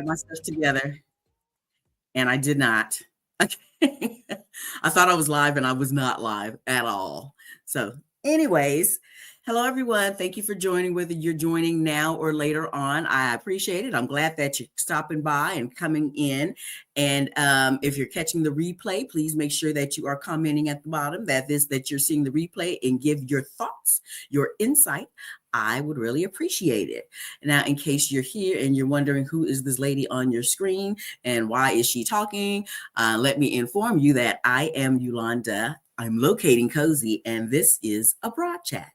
got my stuff together, and I did not. I thought I was live, and I was not live at all. So, anyways, hello everyone. Thank you for joining, whether you're joining now or later on. I appreciate it. I'm glad that you're stopping by and coming in. And if you're catching the replay, please make sure that you are commenting at the bottom that you're seeing the replay and give your thoughts, your insight. I would really appreciate it. Now, in case you're here and you're wondering who is this lady on your screen and why is she talking, let me inform you that I am Yolanda. I'm locating cozy, and this is a broad chat.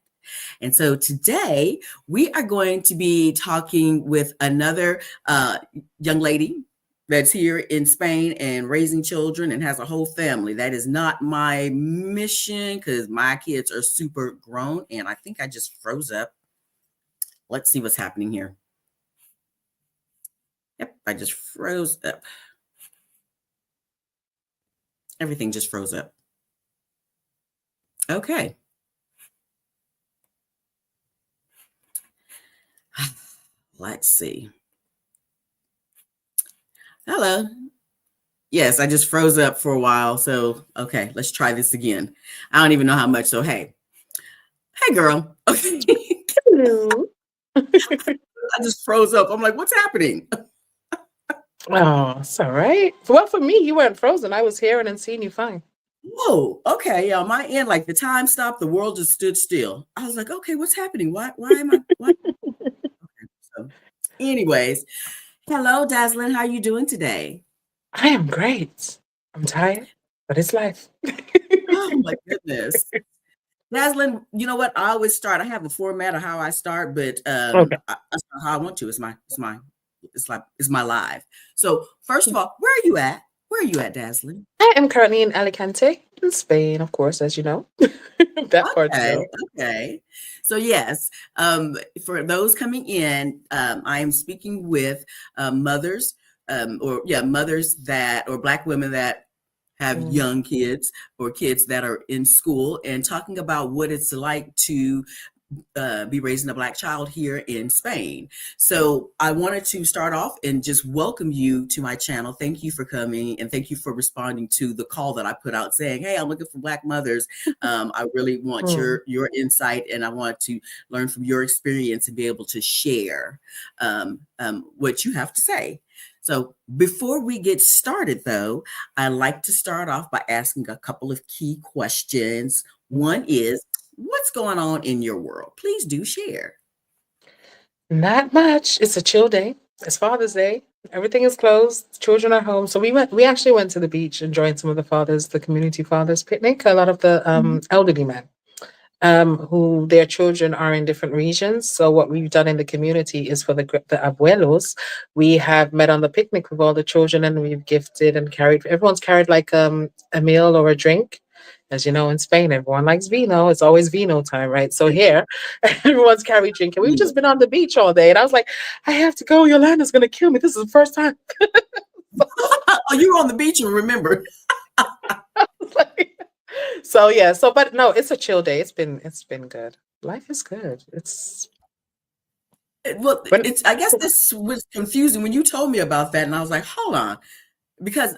And so today we are going to be talking with another young lady that's here in Spain and raising children and has a whole family. That is not my mission because my kids are super grown, and I think I just froze up. Let's see what's happening here. Yep, I just froze up. Everything just froze up. Okay. Let's see. Hello. Yes, I just froze up for a while. So, okay, let's try this again. I don't even know how much. So, hey. Hey, girl. Okay. Hello. I just froze up. I'm like, what's happening? Oh, it's all right. Well, for me, you weren't frozen. I was hearing and seeing you fine. Whoa, okay. Yeah, on my end, like the time stopped, the world just stood still. I was like, okay, what's happening? Why am I? Why? Okay, so, anyways, hello, Dazlyn. How are you doing today? I am great. I'm tired, but it's life. Oh my goodness. Dazlyn, you know what? I always start. I have a format of how I start, but Okay. I start how I want to. It's my live. So first of all, where are you at? Where are you at, Dazlyn? I am currently in Alicante, in Spain, of course, as you know. That part you Okay, know. okay. So yes, for those coming in, I am speaking with mothers, mothers or Black women that have Mm. young kids or kids that are in school, and talking about what it's like to be raising a Black child here in Spain. So I wanted to start off and just welcome you to my channel. Thank you for coming, and thank you for responding to the call that I put out saying, hey, I'm looking for Black mothers. I really want Mm. your insight, and I want to learn from your experience and be able to share what you have to say. So before we get started, though, I like to start off by asking a couple of key questions. One is, what's going on in your world? Please do share. Not much. It's a chill day. It's Father's Day. Everything is closed. Children are home. So we actually went to the beach and joined some of the community fathers picnic. A lot of the elderly men. Who their children are in different regions. So what we've done in the community is for the abuelos, we have met on the picnic with all the children, and we've gifted and carried. Everyone's carried like a meal or a drink. As you know, in Spain, everyone likes vino. It's always vino time, right? So here, everyone's carried drink. And we've just been on the beach all day. And I was like, I have to go. Yolanda's going to kill me. This is the first time. Oh, you were on the beach and remember. So yeah, but no, it's a chill day. It's been good. Life is good. Well, When I guess this was confusing when you told me about that, and I was like, hold on, because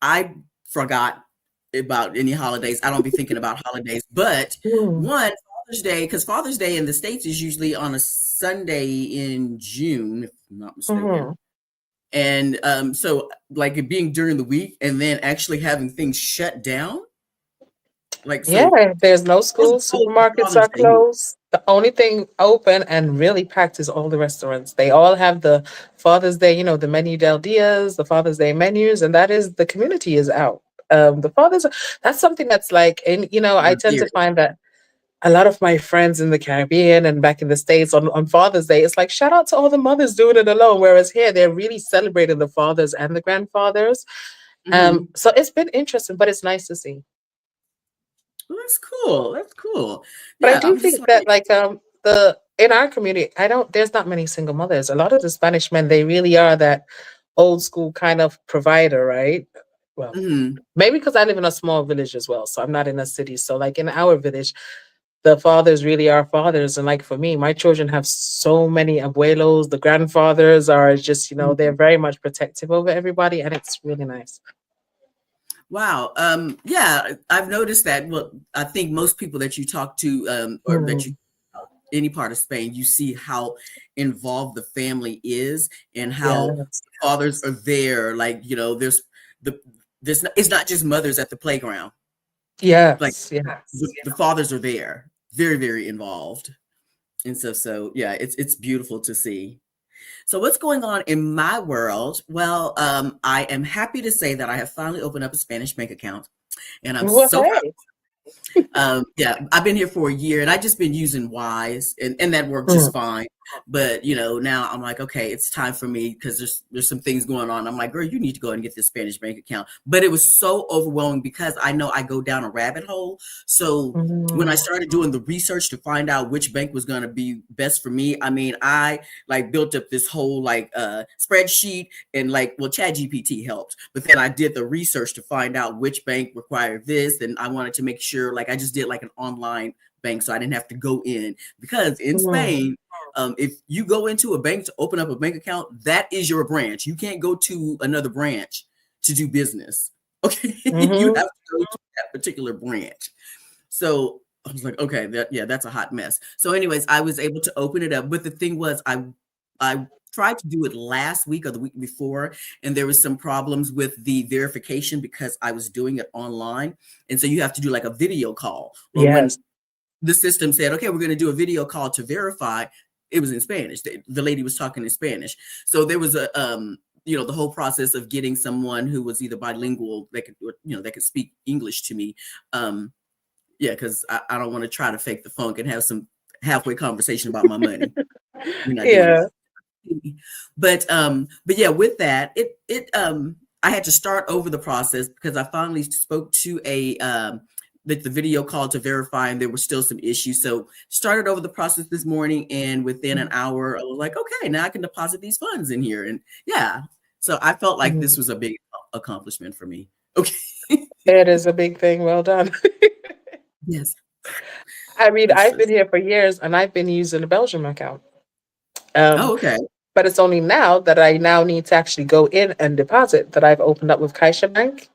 I forgot about any holidays. I don't be thinking about holidays, but Mm, one, Father's Day, because Father's Day in the States is usually on a Sunday in June, if I'm not mistaken. mhm. And so like it being during the week and then actually having things shut down. Like, so Yeah, there's no what's school, the supermarkets Father's are Day here? closed. The only thing open and really packed is all the restaurants. They all have the Father's Day, the menu del dias, the Father's Day menus, and that is the community is out. The fathers, that's something that's like, and I tend Here. to find that a lot of my friends in the Caribbean and back in the States on Father's Day, it's like shout out to all the mothers doing it alone. Whereas here they're really celebrating the fathers and the grandfathers. Mhm. So it's been interesting, but it's nice to see. Well, that's cool. That's cool. But I Yeah, do I'm just think that like, like the in our community, I don't there's not many single mothers. A lot of the Spanish men, they really are that old school kind of provider, right? Well, mhm. maybe because I live in a small village as well. So I'm not in a city. So like in our village, the fathers really are fathers. And like for me, my children have so many abuelos. The grandfathers are just, they're Mhm. very much protective over everybody, and it's really nice. Wow. Yeah, I've noticed that. Well, I think most people that you talk to, or that you Mm, any part of Spain, you see how involved the family is and how yes. fathers are there. Like, the it's not just mothers at the playground. Like Yes. Yes. the fathers are there, very, very involved. And so yeah, it's beautiful to see. So what's going on in my world? Well, I am happy to say that I have finally opened up a Spanish bank account, and I'm Well, so proud. hey. Yeah, I've been here for a year and I just been using Wise, and that worked just Mm, fine. But now I'm like, okay, it's time for me because there's some things going on. I'm like, girl, you need to go and get this Spanish bank account. But it was so overwhelming because I know I go down a rabbit hole. So when I mm, started doing the research to find out which bank was going to be best for me, I mean, I like built up this whole like spreadsheet, and like, well, ChatGPT helped, but then I did the research to find out which bank required this, and I wanted to make sure, like, I just did like an online bank so I didn't have to go in, because in mm, Spain, if you go into a bank to open up a bank account, that is your branch. You can't go to another branch to do business. Okay, you mm-hmm. have to go to that particular branch. So I was like, okay, that's a hot mess. So, anyways, I was able to open it up. But the thing was, I tried to do it last week or the week before, and there was some problems with the verification because I was doing it online. And so you have to do like a video call. Well, Yes. when the system said, okay, we're going to do a video call to verify, it was in Spanish. The lady was talking in Spanish. So there was the whole process of getting someone who was either bilingual that could speak English to me. Yeah, because I don't want to try to fake the funk and have some halfway conversation about my money. We're not doing Yeah. that. But yeah, with that, I had to start over the process because I finally spoke to the video call to verify, and there were still some issues. So started over the process this morning, and within an hour, I was like, okay, now I can deposit these funds in here. And yeah, so I felt like this Mm. was a big accomplishment for me. Okay. It is a big thing. Well done. Yes. I mean, It's I've been just, here for years and I've been using a Belgium account. Um, oh, okay. but it's only now that I now need to actually go in and deposit that I've opened up with CaixaBank.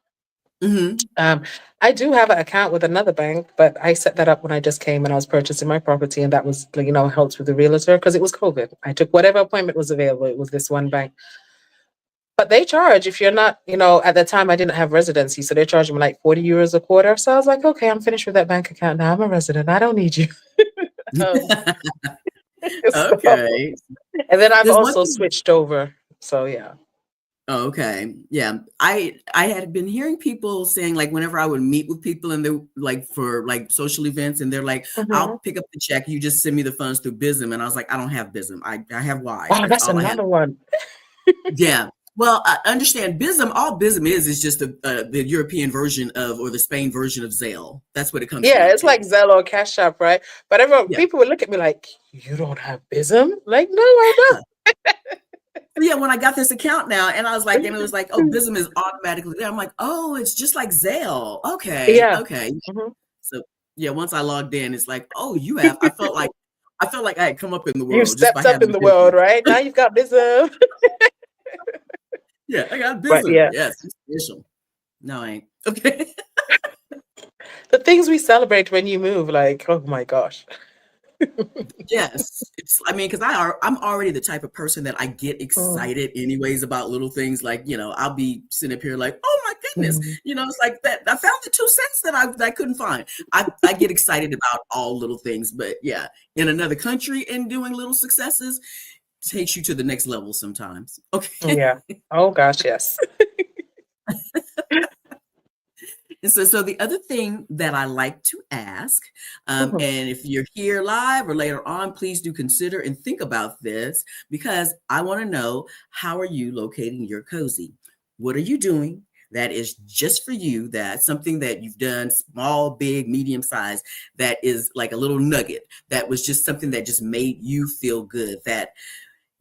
Hmm. Um, I do have an account with another bank, but I set that up when I just came and I was purchasing my property, and that was, helped with the realtor because it was COVID. I took whatever appointment was available. It was this one bank. But they charge if you're not, at the time I didn't have residency. So they're charging me like 40 euros a quarter. So I was like, okay, I'm finished with that bank account now. I'm a resident. I don't need you. Um, so, Okay. and then I've There's one also thing. switched over. So yeah. Oh, okay. Yeah. I had been hearing people saying, like, whenever I would meet with people and they like for like social events, and they're like, Mhm. I'll pick up the check, you just send me the funds through Bism. And I was like, I don't have Bism. I have Wise. Oh, That's that's all I have. another one. Yeah. Well, I understand Bism. All Bism is just the European version of, or the Spain version of Zelle. That's what it comes Yeah, down it's to. like Zelle or Cash App, right? But everyone, Yeah. people would look at me like, you don't have Bism? Like, no, I don't. So yeah, when I got this account now, and it was like, oh, Bism is automatically there. I'm like, oh, it's just like Zelle. Okay, Yeah. okay. Mhm. So yeah, once I logged in, it's like, oh, you have. I felt like I had come up in the You've world just by stepped up in having the world, Bism. right? Now you've got Bism. Yeah, I got But Bism. yeah, Yes, it's official. No, I ain't. Okay. the things we celebrate when you move, like, oh my gosh. Yes, I mean, because I'm already the type of person that I get Mm, excited anyways about little things. Like, I'll be sitting up here like, oh my goodness, mm. it's like that. I found the 2 cents that I couldn't find. I get excited about all little things, but yeah, in another country and doing little successes takes you to the next level sometimes. Okay. Yeah. Oh gosh, yes. And so the other thing that I like to ask, Mhm. and if you're here live or later on, please do consider and think about this, because I want to know, how are you locating your cozy? What are you doing that is just for you? That's something that you've done, small, big, medium size, that is like a little nugget, that was just something that just made you feel good, that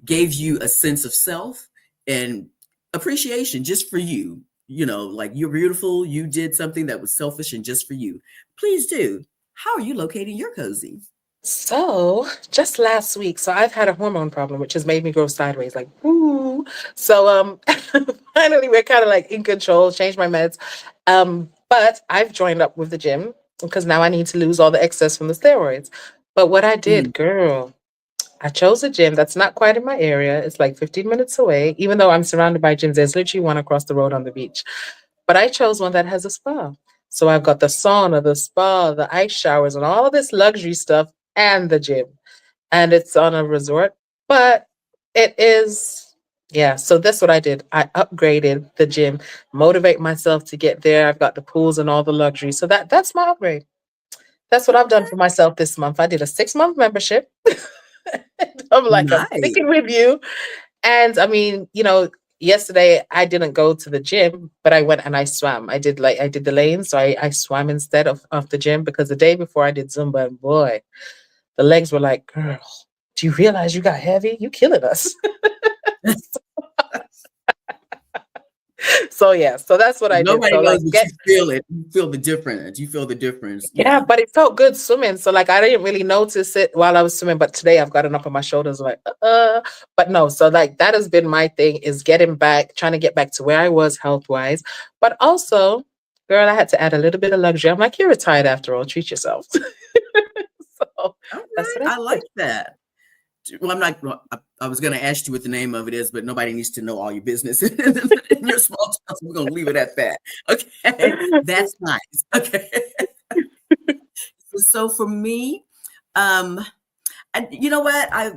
gave you a sense of self and appreciation just for you, like, you're beautiful, you did something that was selfish and just for you. Please do. how are you locating your cozy? So just last week, so I've had a hormone problem, which has made me grow sideways, like woo. So finally we're kind of like in control, changed my meds. But I've joined up with the gym because now I need to lose all the excess from the steroids. But what I did, Mm, girl, I chose a gym that's not quite in my area. It's like 15 minutes away, even though I'm surrounded by gyms. There's literally one across the road on the beach. But I chose one that has a spa. So I've got the sauna, the spa, the ice showers, and all this luxury stuff, and the gym. And it's on a resort. But it is, yeah. So that's what I did. I upgraded the gym, motivate myself to get there. I've got the pools and all the luxury. So that's my upgrade. That's what I've done okay, for myself this month. I did a 6 month membership. I'm like, I'm nice. sticking with you. And I mean, yesterday I didn't go to the gym, but I went and I swam. I did the lane, so I swam instead of the gym because the day before I did Zumba, and boy, the legs were like, girl, do you realize you got heavy? You killing us. So yeah, so that's what I did. Nobody So knows, like but you get feel it. You feel the difference. You feel the difference. yeah, Yeah. but it felt good swimming. So like I didn't really notice it while I was swimming, but today I've gotten up on my shoulders like but no, so like that has been my thing is getting back, trying to get back to where I was health wise. But also, girl, I had to add a little bit of luxury. I'm like, you're retired after all, treat yourself. So All that's right. what I I like did. that. Well, I'm not. Well, I was going to ask you what the name of it is, but nobody needs to know all your business in your small town. So we're going to leave it at that. Okay, that's nice. Okay. So for me, um, and you know what? I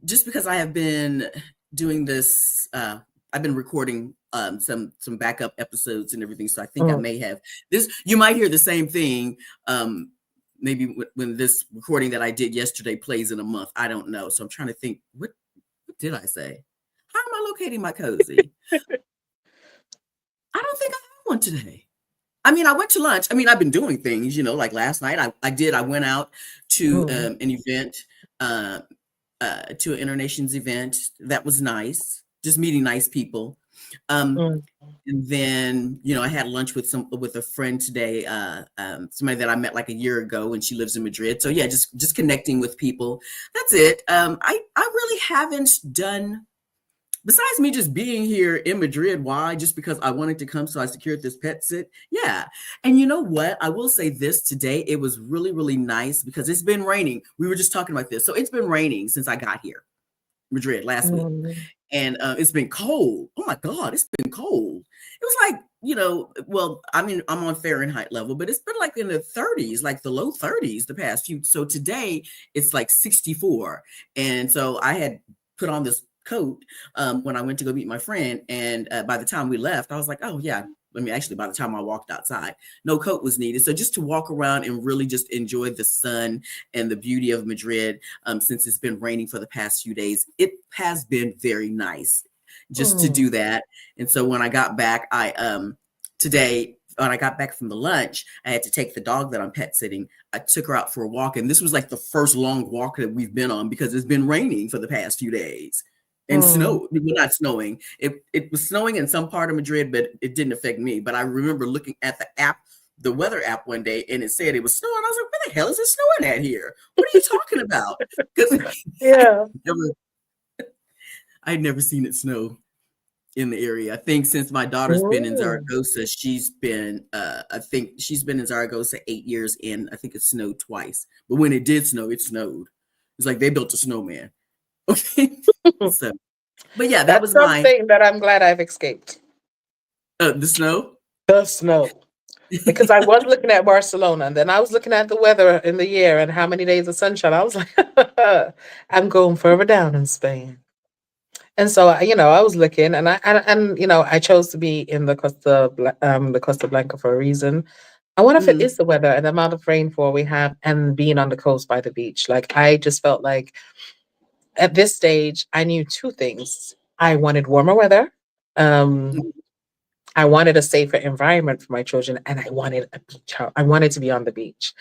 just because I have been doing this, I've been recording some backup episodes and everything. So I think I Mm, may have this. You might hear the same thing. Maybe when this recording that I did yesterday plays in a month. I don't know. So I'm trying to think. What did I say? How am I locating my cozy? I don't think I have one today. I mean, I went to lunch. I mean, I've been doing things, like last night. I went out to mm, an event, uh, to an Internations event. That was nice. Just meeting nice people. Um, mm, and then, I had lunch with a friend today, somebody that I met like a year ago, and she lives in Madrid. So yeah, just connecting with people. That's it. I really haven't done besides me just being here in Madrid. Why? Just because I wanted to come, so I secured this pet sit. Yeah. And you know what? I will say this today. It was really, really nice because it's been raining. We were just talking about this. So it's been raining since I got here, Madrid, last week. mm, And it's been cold. Oh my God, it's been cold. It was like, well, I mean, I'm on Fahrenheit level, but it's been like in the 30s, like the low 30s the past few. So today it's like 64. And so I had put on this coat when I went to go meet my friend. And by the time we left, I was like, oh, yeah. I mean, actually, by the time I walked outside, no coat was needed. So just to walk around and really just enjoy the sun and the beauty of Madrid, since it's been raining for the past few days, it has been very nice just to mm, do that. And so when I got back, today, when I got back from the lunch, I had to take the dog that I'm pet sitting. I took her out for a walk, and this was like the first long walk that we've been on because it's been raining for the past few days. And mm, snow, well, not snowing. It was snowing in some part of Madrid, but it didn't affect me. But I remember looking at the weather app one day, and it said it was snowing. I was like, where the hell is it snowing at here? What are you talking about? Because yeah. never, I'd never seen it snow in the area. I think since my daughter's been in Mm, Zaragoza, I think she's been in Zaragoza 8 years, and I think it snowed twice. But when it did snow, it snowed. It's like they built a snowman. Okay. So, but yeah, that That's was my something that I'm glad I've escaped. the snow. The snow. Because I was looking at Barcelona and then I was looking at the weather in the year and how many days of sunshine. I was like, I'm going further down in Spain. And so, I was looking and I chose to be in the Costa Blanca for a reason. I wonder if it Mhm. is the weather and the amount of rainfall we have and being on the coast by the beach. Like, I just felt like at this stage, I knew two things. I wanted warmer weather. Um, I wanted a safer environment for my children, and I wanted a beach house. I wanted to be on the beach.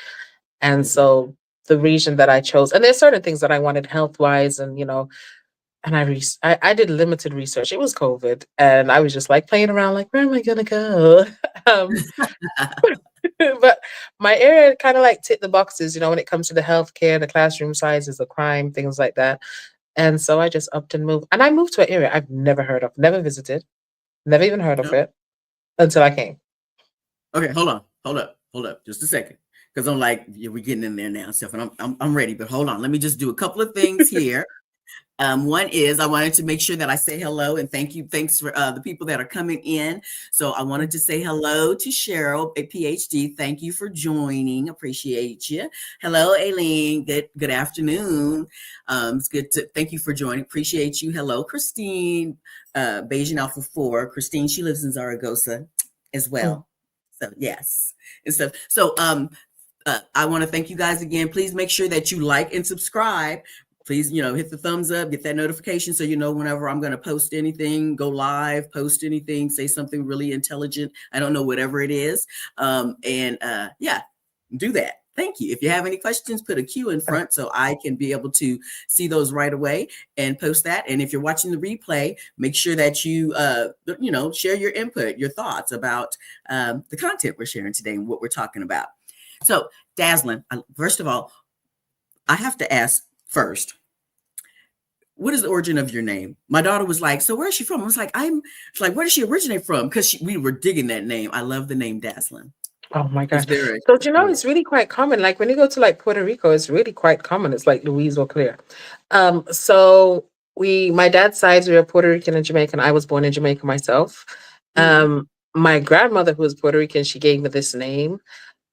And so the region that I chose, and there's certain things that I wanted health wise, and I did limited research. It was COVID, and I was just like playing around, like, where am I gonna go? um, But my area kind of like tick the boxes, when it comes to the healthcare, the classroom sizes, the crime, things like that. And so I just upped and moved. And I moved to an area I've never heard of, never visited, never even heard of No. it until I came. Okay, hold up, just a second, because I'm like, yeah, we're getting in there now, Steph, and I'm ready. But hold on, let me just do a couple of things here. One is I wanted to make sure that I say hello and thank you. Thanks for the people that are coming in. So I wanted to say hello to Cheryl, a PhD. Thank you for joining. Appreciate you. Hello, Aileen. Good afternoon. It's good to thank you for joining. Appreciate you. Hello, Christine, Beijing Alpha 4. Christine, she lives in Zaragoza as Mm. well. So yes. And stuff. So I want to thank you guys again. Please make sure that you like and subscribe. Please, hit the thumbs up, get that notification so you know whenever I'm going to post anything, go live, post anything, say something really intelligent. I don't know, whatever it is. Yeah, do that. Thank you. If you have any questions, put a Q in front so I can be able to see those right away and post that. And if you're watching the replay, make sure that you, share your input, your thoughts about the content we're sharing today and what we're talking about. So, Dazlyn, first of all, I have to ask first, what is the origin of your name? My daughter was like, so where is she from? I was like, it's like, where does she originate from? Because we were digging that name. I love the name Dazlyn. Oh my Is gosh. there a So, story? it's really quite common. Like when you go to like Puerto Rico, it's really quite common. It's like Louise or Claire. So my dad's sides, we were Puerto Rican and Jamaican. I was born in Jamaica myself. Mm-hmm. My grandmother, who was Puerto Rican, she gave me this name.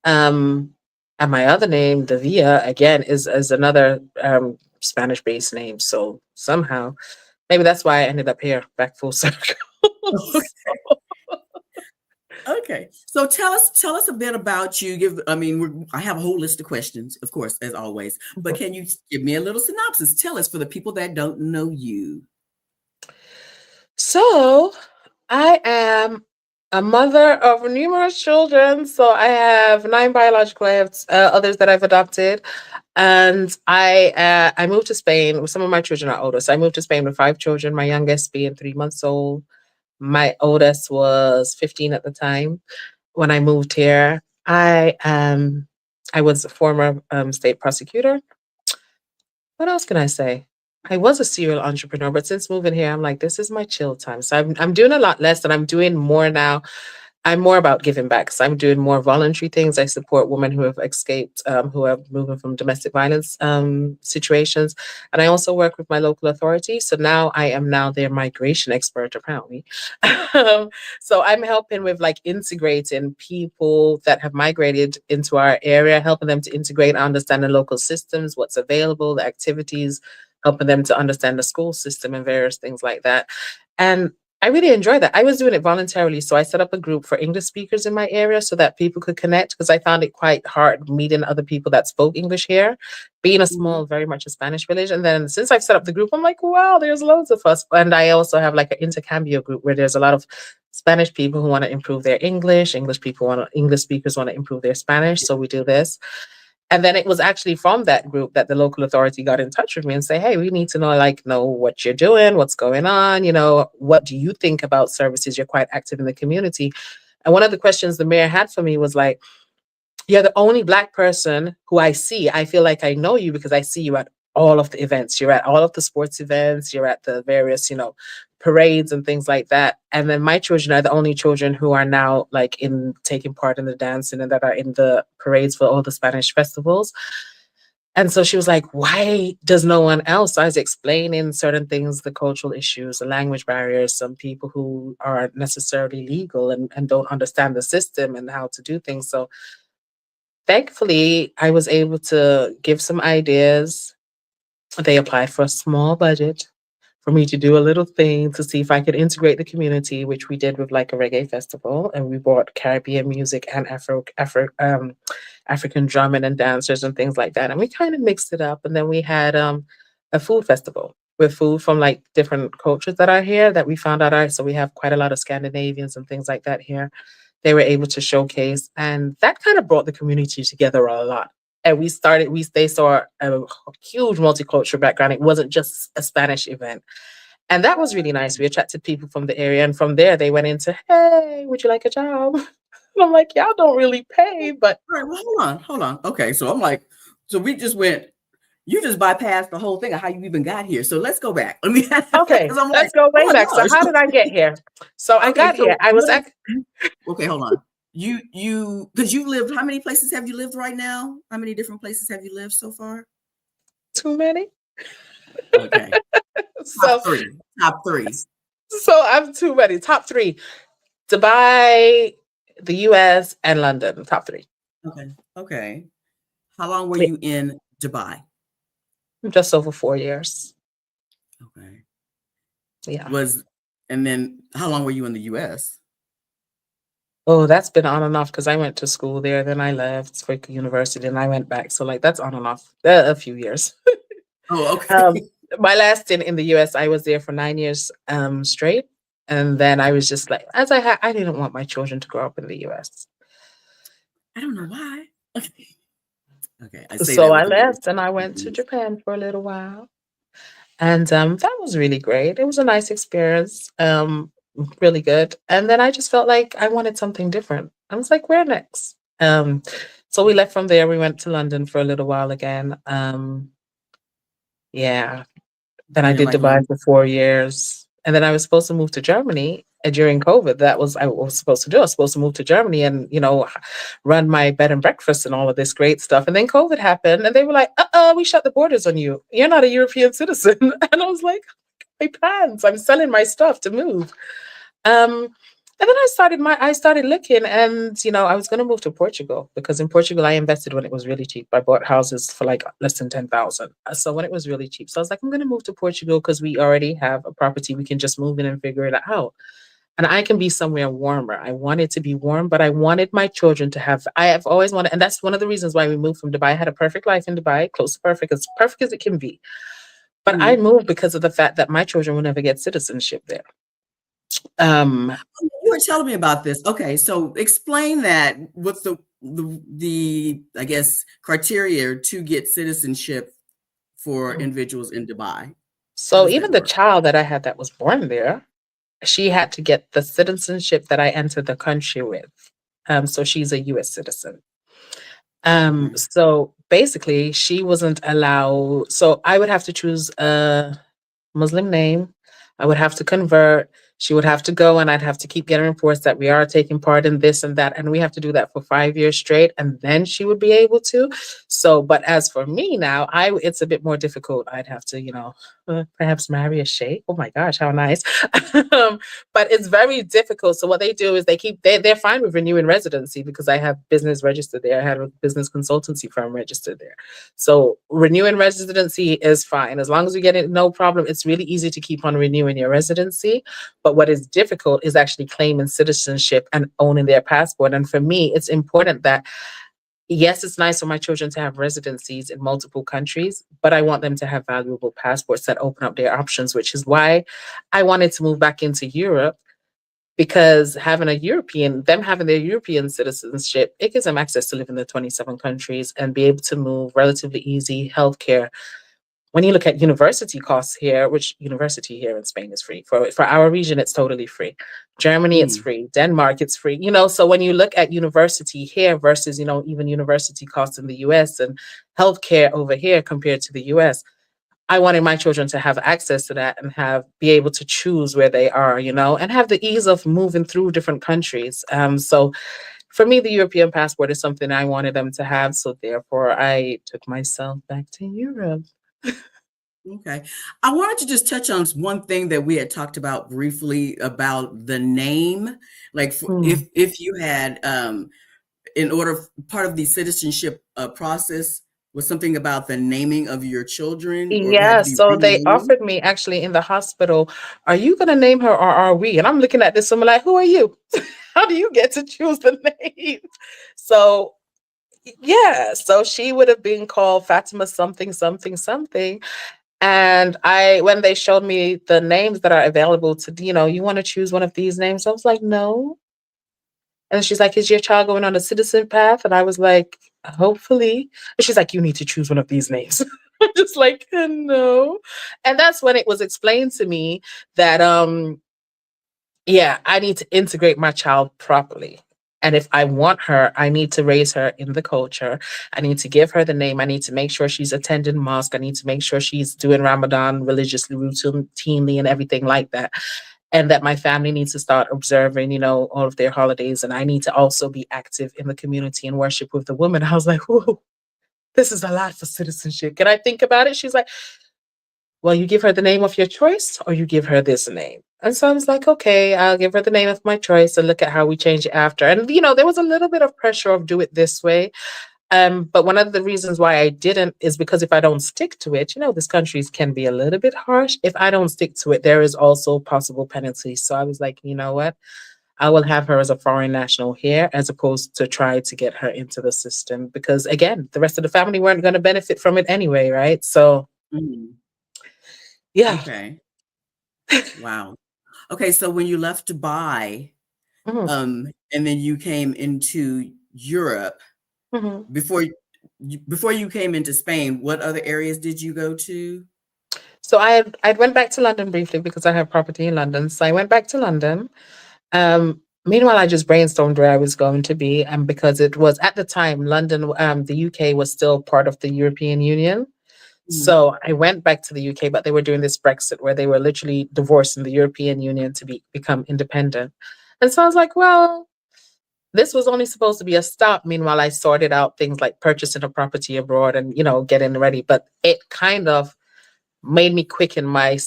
Um, and my other name, Davia, again, is another Spanish-based name. So somehow, maybe that's why I ended up here, back full circle. Okay. So tell us a bit about you. I have a whole list of questions, of course, as always. But can you give me a little synopsis? Tell us for the people that don't know you. So I am a mother of numerous children. So I have 9 biological. I have others that I've adopted, and I moved to Spain. Some of my children are older, so I moved to Spain with 5 children. My youngest being 3 months old. My oldest was 15 at the time when I moved here. I was a former state prosecutor. What else can I say? I was a serial entrepreneur, but since moving here, I'm like, this is my chill time. So I'm doing a lot less, and I'm doing more now. I'm more about giving back. So I'm doing more voluntary things. I support women who have escaped, who are moving from domestic violence situations. And I also work with my local authority. So now I am now their migration expert, apparently. Um, so I'm helping with like integrating people that have migrated into our area, helping them to integrate, understand the local systems, what's available, the activities, helping them to understand the school system and various things like that. And I really enjoy that. I was doing it voluntarily. So I set up a group for English speakers in my area so that people could connect, because I found it quite hard meeting other people that spoke English here, being a Mm-hmm. small, very much a Spanish village. And then since I've set up the group, I'm like, wow, there's loads of us. And I also have like an intercambio group where there's a lot of Spanish people who want to improve their English, English speakers want to improve their Spanish. So we do this. And then it was actually from that group that the local authority got in touch with me and say, hey, we need to know what you're doing, what's going on, what do you think about services? You're quite active in the community. And one of the questions the mayor had for me was like, you're the only Black person who I see. I feel like I know you because I see you at all of the events. You're at all of the sports events. You're at the various, parades and things like that. And then my children are the only children who are now like in taking part in the dancing and that are in the parades for all the Spanish festivals. And so she was like, why does no one else? So I was explaining certain things, the cultural issues, the language barriers, some people who aren't necessarily legal and don't understand the system and how to do things. So thankfully, I was able to give some ideas. They applied for a small budget for me to do a little thing to see if I could integrate the community, which we did with like a reggae festival, and we brought Caribbean music and African drumming and dancers and things like that, and we kind of mixed it up. And then we had a food festival with food from like different cultures that are here that we found out are. So we have quite a lot of Scandinavians and things like that here. They were able to showcase, and that kind of brought the community together a lot. And they saw a huge multicultural background. It wasn't just a Spanish event. And that was really nice. We attracted people from the area. And from there, they went into, hey, would you like a job? I'm like, y'all don't really pay, but All right, well, hold on. Okay, so I'm like, so we just went, you just bypassed the whole thing of how you even got here. So let's go back. I mean, okay, because I'm like, let's go oh way my back. So how gosh. did I get here? So I Okay, got so here. I was okay, hold on. Because you've lived, how many places have you lived right now? How many different places have you lived so far? too many. Okay, top So three, top three. I'm too many. Top three: Dubai, the US, and London. Top three. Okay, okay. How long were Yeah, you in Dubai? just over 4 years. Okay, Yeah. was and then how long were you in the U.S.? Oh, that's been on and off because I went to school there, then I left for university, and I went back. So like that's on and off a few years. Oh, Um, okay. my last stint in the US, I was there for 9 years straight, and then I was just like, I didn't want my children to grow up in the US, I don't know why. Okay, I say so that I with a bit of left and I went to confidence. Japan for a little while, and that was really great. It was a nice experience, really good. And then I just felt like I wanted something different. I was like, where next? So we left from there. We went to London for a little while again. Yeah, then You I didn't did like Dubai London? for 4 years. And then I was supposed to move to Germany during COVID. That was I was supposed to do. I was supposed to move to Germany and, run my bed and breakfast and all of this great stuff. And then COVID happened and they were like, we shut the borders on you. You're not a European citizen. And I was like, my plans. I'm selling my stuff to move. Um, and then I started looking and I was gonna move to Portugal because in Portugal I invested when it was really cheap. I bought houses for like less than 10,000. So when it was really cheap. So I was like, I'm gonna move to Portugal because we already have a property. We can just move in and figure it out. And I can be somewhere warmer. I wanted to be warm, but I wanted my children to have I have always wanted, and that's one of the reasons why we moved from Dubai. I had a perfect life in Dubai, close to perfect as it can be. But I Mhm. moved because of the fact that my children will never get citizenship there. Um, You were telling me about this. Okay, so explain that. What's the I guess criteria to get citizenship for individuals in Dubai? How So does that even the work? child that I had that was born there, she had to get the citizenship that I entered the country with. So she's a US citizen. Okay. So basically she wasn't allowed. So I would have to choose a Muslim name. I would have to convert. She would have to go, and I'd have to keep getting reports that we are taking part in this and that. And we have to do that for 5 years straight, and then she would be able to. So, but as for me now, it's a bit more difficult. I'd have to, perhaps marry a sheikh. Oh my gosh, how nice. But it's very difficult. So what they do is they're fine with renewing residency because I have business registered there. I had a business consultancy firm registered there. So renewing residency is fine. As long as you get it, no problem. It's really easy to keep on renewing your residency. But what is difficult is actually claiming citizenship and owning their passport. And for me, it's important that, yes, it's nice for my children to have residencies in multiple countries, but I want them to have valuable passports that open up their options, which is why I wanted to move back into Europe because them having their European citizenship, it gives them access to live in the 27 countries and be able to move relatively easy healthcare. When you look at university costs here, which university here in Spain is free. For our region, it's totally free. Germany, it's Mm, free. Denmark, it's free. So when you look at university here versus, even university costs in the US and healthcare over here compared to the US, I wanted my children to have access to that and be able to choose where they are, and have the ease of moving through different countries. So for me, the European passport is something I wanted them to have. So therefore, I took myself back to Europe. okay. I wanted to just touch on one thing that we had talked about briefly about the name. Like Hmm. if you had in order part of the citizenship process was something about the naming of your children or had Yeah, to be so they renamed. offered me actually in the hospital, are you going to name her or are we? And I'm looking at this, I'm like, who are you? How do you get to choose the name? So, yeah, so she would have been called Fatima something, something, something. And when they showed me the names that are available to, you want to choose one of these names? I was like, no. And she's like, is your child going on a citizen path? And I was like, hopefully. And she's like, you need to choose one of these names. I'm just like, no. And that's when it was explained to me that, yeah, I need to integrate my child properly. And if I want her, I need to raise her in the culture. I need to give her the name. I need to make sure she's attending mosque. I need to make sure she's doing Ramadan religiously, routinely, and everything like that. And that my family needs to start observing, all of their holidays. And I need to also be active in the community and worship with the woman. I was like, whoa, this is a lot for citizenship. Can I think about it? She's like, well, you give her the name of your choice or you give her this name. And so I was like, okay, I'll give her the name of my choice and look at how we change it after. And, there was a little bit of pressure of do it this way. But one of the reasons why I didn't is because if I don't stick to it, this countries can be a little bit harsh. If I don't stick to it, there is also possible penalties. So I was like, you know what? I will have her as a foreign national here as opposed to try to get her into the system because, again, the rest of the family weren't going to benefit from it anyway, right? So, Mhm. yeah. Okay. Wow. Okay, so when you left Dubai, Mhm, and then you came into Europe, mhm. before you came into Spain, what other areas did you go to? So I went back to London briefly because I have property in London. So I went back to London. Meanwhile, I just brainstormed where I was going to be, and because it was at the time London, the UK was still part of the European Union. Mhm. So I went back to the UK, but they were doing this Brexit where they were literally divorcing the European Union to become independent. And so I was like, well, this was only supposed to be a stop. Meanwhile, I sorted out things like purchasing a property abroad and getting ready. But it kind of made me quicken my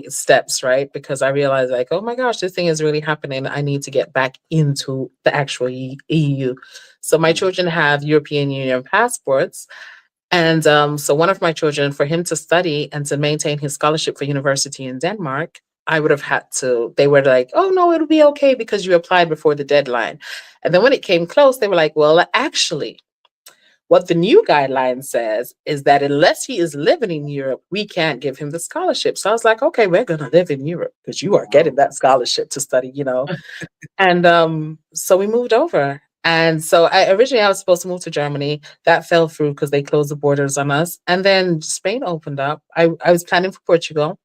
steps, right? Because I realized like, oh my gosh, this thing is really happening. I need to get back into the actual EU. So my Mhm. children have European Union passports. And so one of my children, for him to study and to maintain his scholarship for university in Denmark, I would have had to, they were like, oh no, it'll be okay because you applied before the deadline. And then when it came close, they were like, well, actually, what the new guideline says is that unless he is living in Europe, we can't give him the scholarship. So I was like, okay, we're going to live in Europe because you are getting Wow. that scholarship to study. And so we moved over. And so originally I was supposed to move to Germany. That fell through because they closed the borders on us. And then Spain opened up. I was planning for Portugal.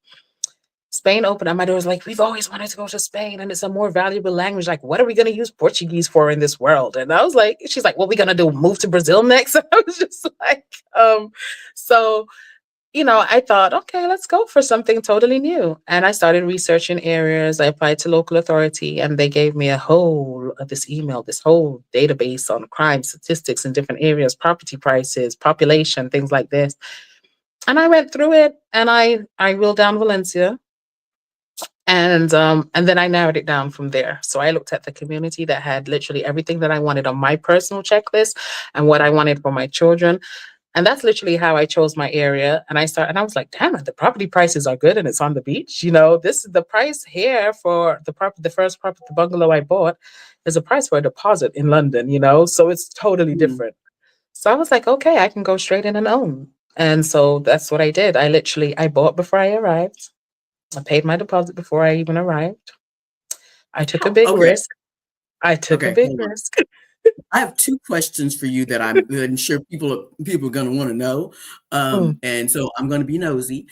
Spain opened up. My daughter was like, we've always wanted to go to Spain and it's a more valuable language. Like, what are we going to use Portuguese for in this world? And I was like, she's like, what are we going to do? Move to Brazil next? And I was just like, so I thought, okay, let's go for something totally new. And I started researching areas. I applied to local authority and they gave me this email, this whole database on crime statistics in different areas, property prices, population, things like this. And I went through it and I wheeled down Valencia. And then I narrowed it down from there. So I looked at the community that had literally everything that I wanted on my personal checklist and what I wanted for my children. And that's literally how I chose my area. And I was like, damn it, the property prices are good and it's on the beach. This is the price here for the first property, the bungalow I bought is a price for a deposit in London. So it's totally Mhm. different. So I was like, okay, I can go straight in and own. And so that's what I did. I bought before I arrived. I paid my deposit before I even arrived. I took a big Okay. risk. I took a Okay. big Hold on. risk. I have two questions for you that I'm sure people are going to want to know. Mm. And so I'm going to be nosy.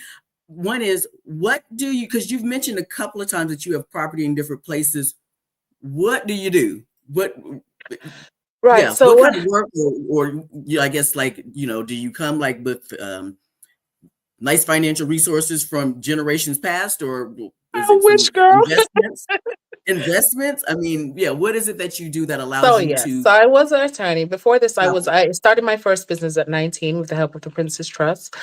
One is, what do you, because you've mentioned a couple of times that you have property in different places. What do you do? What, Right. yeah, So what what kind of work, or yeah, I guess, like, do you come like with nice financial resources from generations past, or is I it wish, some girl. investments? Investments? I mean, yeah, what is it that you do that So allows you yes, to so I was an attorney. Before this, travel? I started my first business at 19 with the help of the Princess Trust.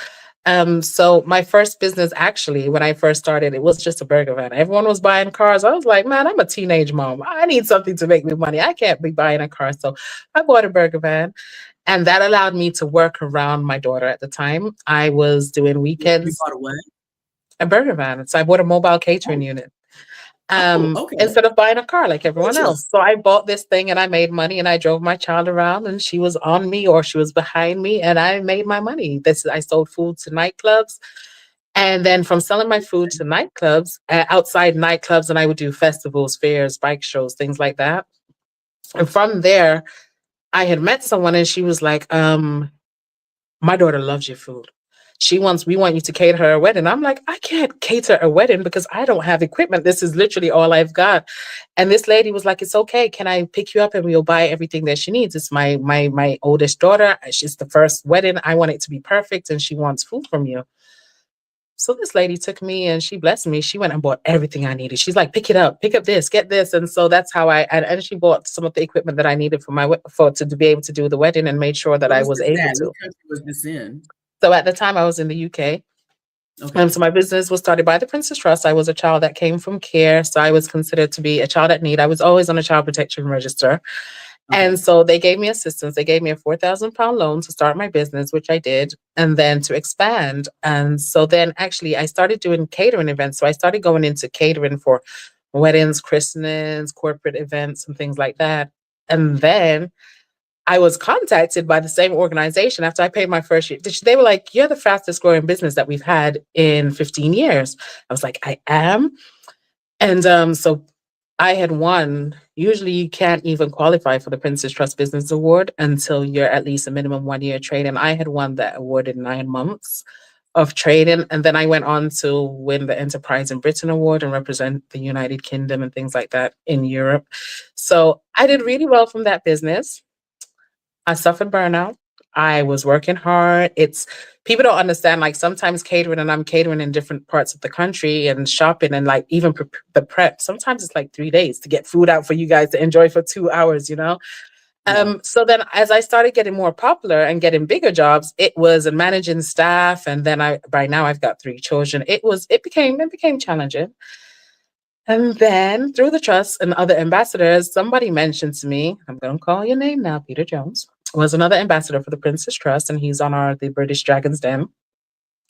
So my first business actually, when I first started, it was just a burger van. Everyone was buying cars. I was like, man, I'm a teenage mom. I need something to make me money. I can't be buying a car. So I bought a burger van. And that allowed me to work around my daughter at the time. I was doing You weekends, bought a what? a burger van. So I bought a mobile catering Oh, unit oh, okay. instead of buying a car like everyone else. Gorgeous. So I bought this thing and I made money and I drove my child around and she was on me or she was behind me and I made my money. I sold food to nightclubs. And then from selling my food to nightclubs, outside nightclubs, and I would do festivals, fairs, bike shows, things like that. And from there, I had met someone and she was like, my daughter loves your food. we want you to cater her a wedding. I'm like, I can't cater a wedding because I don't have equipment. This is literally all I've got. And this lady was like, it's okay. Can I pick you up and we'll buy everything that she needs? It's my oldest daughter. She's the first wedding. I want it to be perfect. And she wants food from you. So this lady took me and she blessed me. She went and bought everything I needed. She's like, pick up this, get this. And so that's how and she bought some of the equipment that I needed for to be able to do the wedding and made sure that Where I was was this able at? What to. country was this in? So at the time I was in the UK. Okay. So my business was started by the Princess Trust. I was a child that came from care. So I was considered to be a child at need. I was always on a child protection register. And Okay. so they gave me assistance. They gave me a £4,000 loan to start my business, which I did, and then to expand. And so then actually I started doing catering events. So I started going into catering for weddings, christenings, corporate events, and things like that. And then I was contacted by the same organization after I paid my first year. They were like, you're the fastest growing business that we've had in 15 years. I was like, I am. And so I had won. Usually, you can't even qualify for the Princess Trust Business Award until you're at least a minimum 1 year training. I had won that award in 9 months of training. And then I went on to win the Enterprise in Britain Award and represent the United Kingdom and things like that in Europe. So I did really well from that business. I suffered burnout. I was working hard. It's people don't understand. Like sometimes catering, and I'm catering in different parts of the country and shopping, and like even the prep. Sometimes it's like 3 days to get food out for you guys to enjoy for 2 hours. Yeah. So then, as I started getting more popular and getting bigger jobs, it was and managing staff, and then by now I've got 3 children. It became challenging. And then through the trust and other ambassadors, somebody mentioned to me, I'm going to call your name now, Peter Jones, was another ambassador for the Princess Trust, and he's on the British Dragon's Den.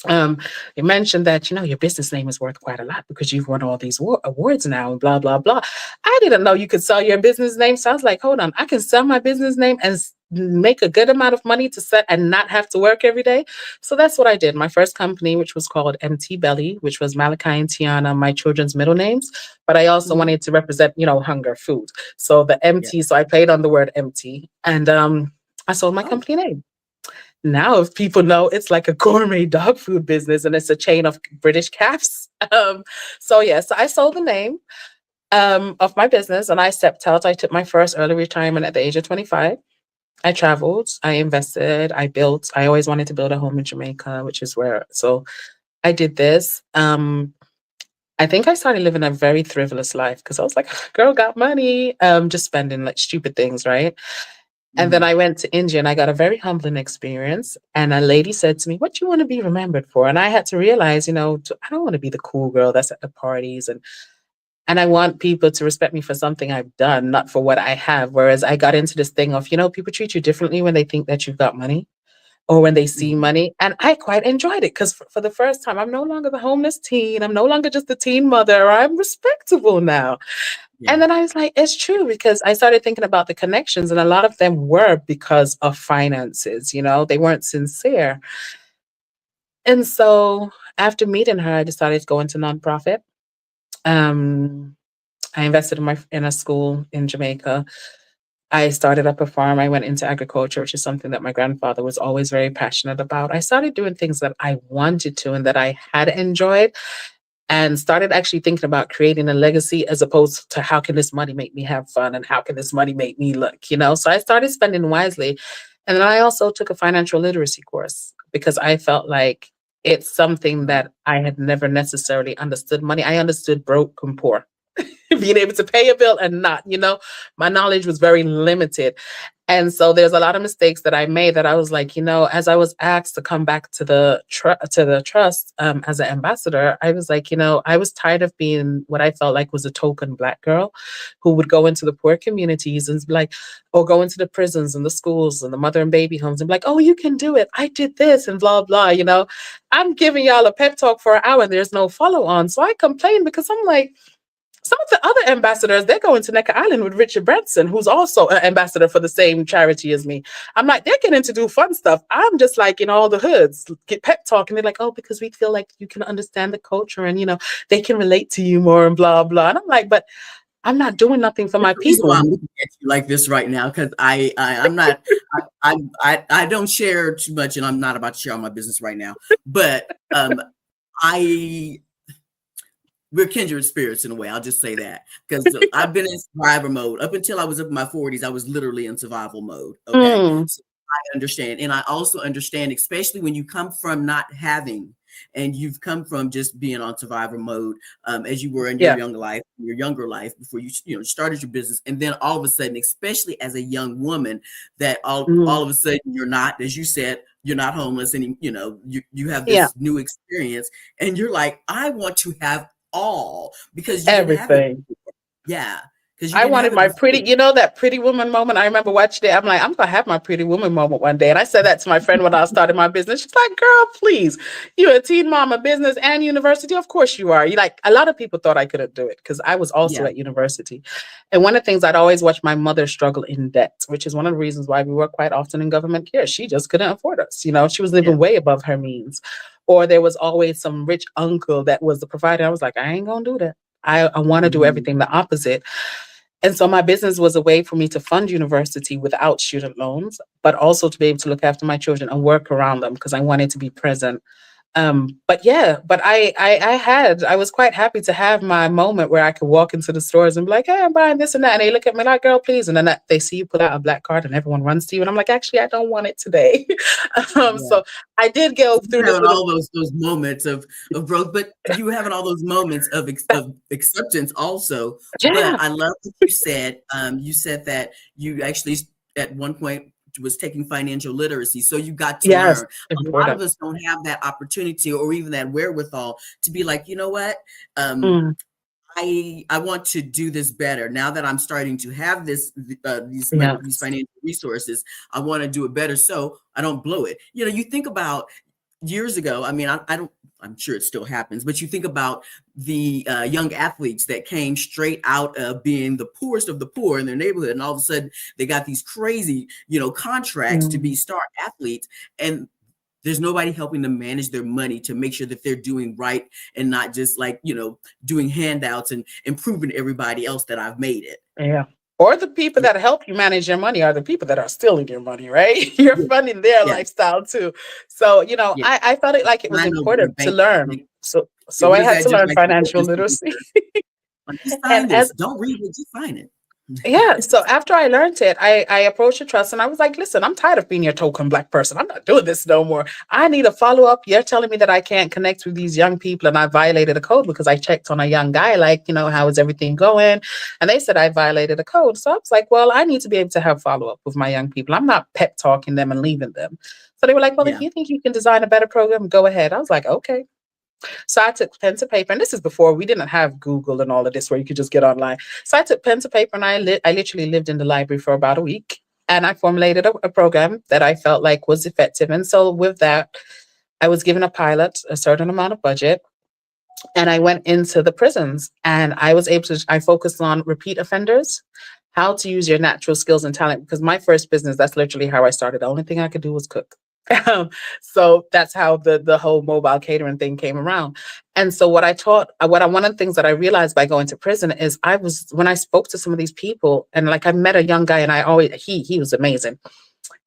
You mentioned that your business name is worth quite a lot because you've won all these awards now and blah blah blah. I didn't know you could sell your business name, so I was like, hold on, I can sell my business name and make a good amount of money to set and not have to work every day. So that's what I did. My first company, which was called MT Belly, which was Malachi and Tiana, my children's middle names, but I also Mhm. wanted to represent hunger, food. So the Yeah. MT, so I played on the word MT, and I sold my Oh, company name. Now, if people know, it's like a gourmet dog food business and it's a chain of British calves. So yes, I sold the name of my business and I stepped out. I took my first early retirement at the age of 25. I traveled, I invested, I built. I always wanted to build a home in Jamaica, which is so I did this. I think I started living a very frivolous life because I was like, girl, got money, just spending like stupid things, right? And then mhm. I went to India and I got a very humbling experience. And a lady said to me, what do you want to be remembered for? And I had to realize, I don't want to be the cool girl that's at the parties. And I want people to respect me for something I've done, not for what I have. Whereas I got into this thing of, people treat you differently when they think that you've got money or when they see Mhm. money. And I quite enjoyed it because for the first time, I'm no longer the homeless teen. I'm no longer just the teen mother. I'm respectable now. Yeah. And then I was like, it's true because I started thinking about the connections, and a lot of them were because of finances, they weren't sincere. And so after meeting her, I decided to go into nonprofit. Um, I invested in a school in Jamaica. I started up a farm. I went into agriculture, which is something that my grandfather was always very passionate about. I started doing things that I wanted to and that I had enjoyed, and started actually thinking about creating a legacy as opposed to how can this money make me have fun and how can this money make me look. So I started spending wisely. And then I also took a financial literacy course because I felt like it's something Uh, that I had never necessarily understood money. I understood broke and poor. Being able to pay a bill and not, my knowledge was very limited. And so there's a lot of mistakes that I made that I was like, as I was asked to come back to the trust as an ambassador, I was like, I was tired of being what I felt like was a token Black girl who would go into the poor communities and be like, or go into the prisons and the schools and the mother and baby homes and be like, oh, you can do it. I did this and blah, blah. I'm giving y'all a pep talk for an hour and there's no follow on. So I complained because I'm like, some of the other ambassadors, they're going to Necker Island with Richard Branson, who's also an ambassador for the same charity as me. I'm like, they're getting to do fun stuff. I'm just like in all the hoods, get pep talk. And they're like, oh, because we feel like you can understand the culture and, they can relate to you more and blah, blah. And I'm like, but I'm not doing nothing for That's my the reason why people. I'm looking at you like this right now, because I'm not I don't share too much, and I'm not about to share all my business right now. But I we're kindred spirits in a way. I'll just say that, because I've been in survivor mode up until I was up in my 40s. I was literally in survival mode. Okay, Mm, so I understand, and I also understand, especially when you come from not having, and you've come from just being on survivor mode, as you were in yeah. your younger life before you started your business, and then all of a sudden, especially as a young woman, that all Mm, of a sudden you're not, as you said, you're not homeless, and you have yeah. this new experience, and you're like, I want to have all, because you didn't have it Everything. before. Yeah, because you I didn't have wanted it my before. pretty, that pretty woman moment. I remember watching it. I'm like, I'm gonna have my pretty woman moment one day. And I said that to my friend when I started my business. She's like, girl, please. You're a teen mom, a business and university. Of course you are. You like a lot of people thought I couldn't do it because I was also Yeah, at university. And one of the things I'd always watch my mother struggle in debt, which is one of the reasons why we work quite often in government care. She just couldn't afford us. She was yeah, living way above her means. Or there was always some rich uncle that was the provider. I was like, I ain't gonna do that. I want to do mhm, everything the opposite. And so my business was a way for me to fund university without student loans, but also to be able to look after my children and work around them because I wanted to be present. But yeah, but I was quite happy to have my moment where I could walk into the stores and be like, hey, I'm buying this and that. And they look at me like, girl, please. And then they see you pull out a black card and everyone runs to you. And I'm like, actually, I don't want it today. yeah. So I did go So you through were this having little, all those moments of growth, but you were having all those moments of acceptance also. But yeah, I love what you said. You said that you actually at one point was taking financial literacy, so you got to yes, learn. A lot of important. us don't have that opportunity or even that wherewithal to be like, you know what? Um, Mm, I want to do this better now that I'm starting to have these yes. financial resources. I want to do it better so I don't blow it. You think about years ago. I mean, I don't. I'm sure it still happens, but you think about the young athletes that came straight out of being the poorest of the poor in their neighborhood, and all of a sudden they got these crazy, contracts to be Mm, star athletes, and there's nobody helping them manage their money to make sure that they're doing right and not just like, doing handouts and improving everybody else that I've made it. yeah. Or the people Yeah. that help you manage your money are the people that are stealing your money, right? You're Yeah. funding their Yeah. lifestyle too. So, Yeah. I felt it like it And was I know that the important to bank, learn. like, yeah, So what I is had that? to Just learn like the financial witness literacy. paper. Like, just And sign as this. Don't read it. Just sign it. Yeah, so after I learned it, I approached the trust and I was like, listen, I'm tired of being your token black person. I'm not doing this no more. I need a follow-up. You're telling me that I can't connect with these young people and I violated a code because I checked on a young guy, like, how is everything going? And they said I violated a code. So I was like, well, I need to be able to have follow-up with my young people. I'm not pep talking them and leaving them. So they were like, well, if Yeah. you think you can design a better program, go ahead. I was like, okay. So I took pen to paper, and this is before we didn't have Google and all of this where you could just get online. So I took pen to paper and I literally lived in the library for about a week. And I formulated a program that I felt like was effective. And so with that, I was given a pilot, a certain amount of budget, and I went into the prisons and I focused on repeat offenders, how to use your natural skills and talent. Because my first business, that's literally how I started. The only thing I could do was cook. So that's how the whole mobile catering thing came around. And so what I taught, one of the things that I realized by going to prison is when I spoke to some of these people, and like I met a young guy, and he was amazing.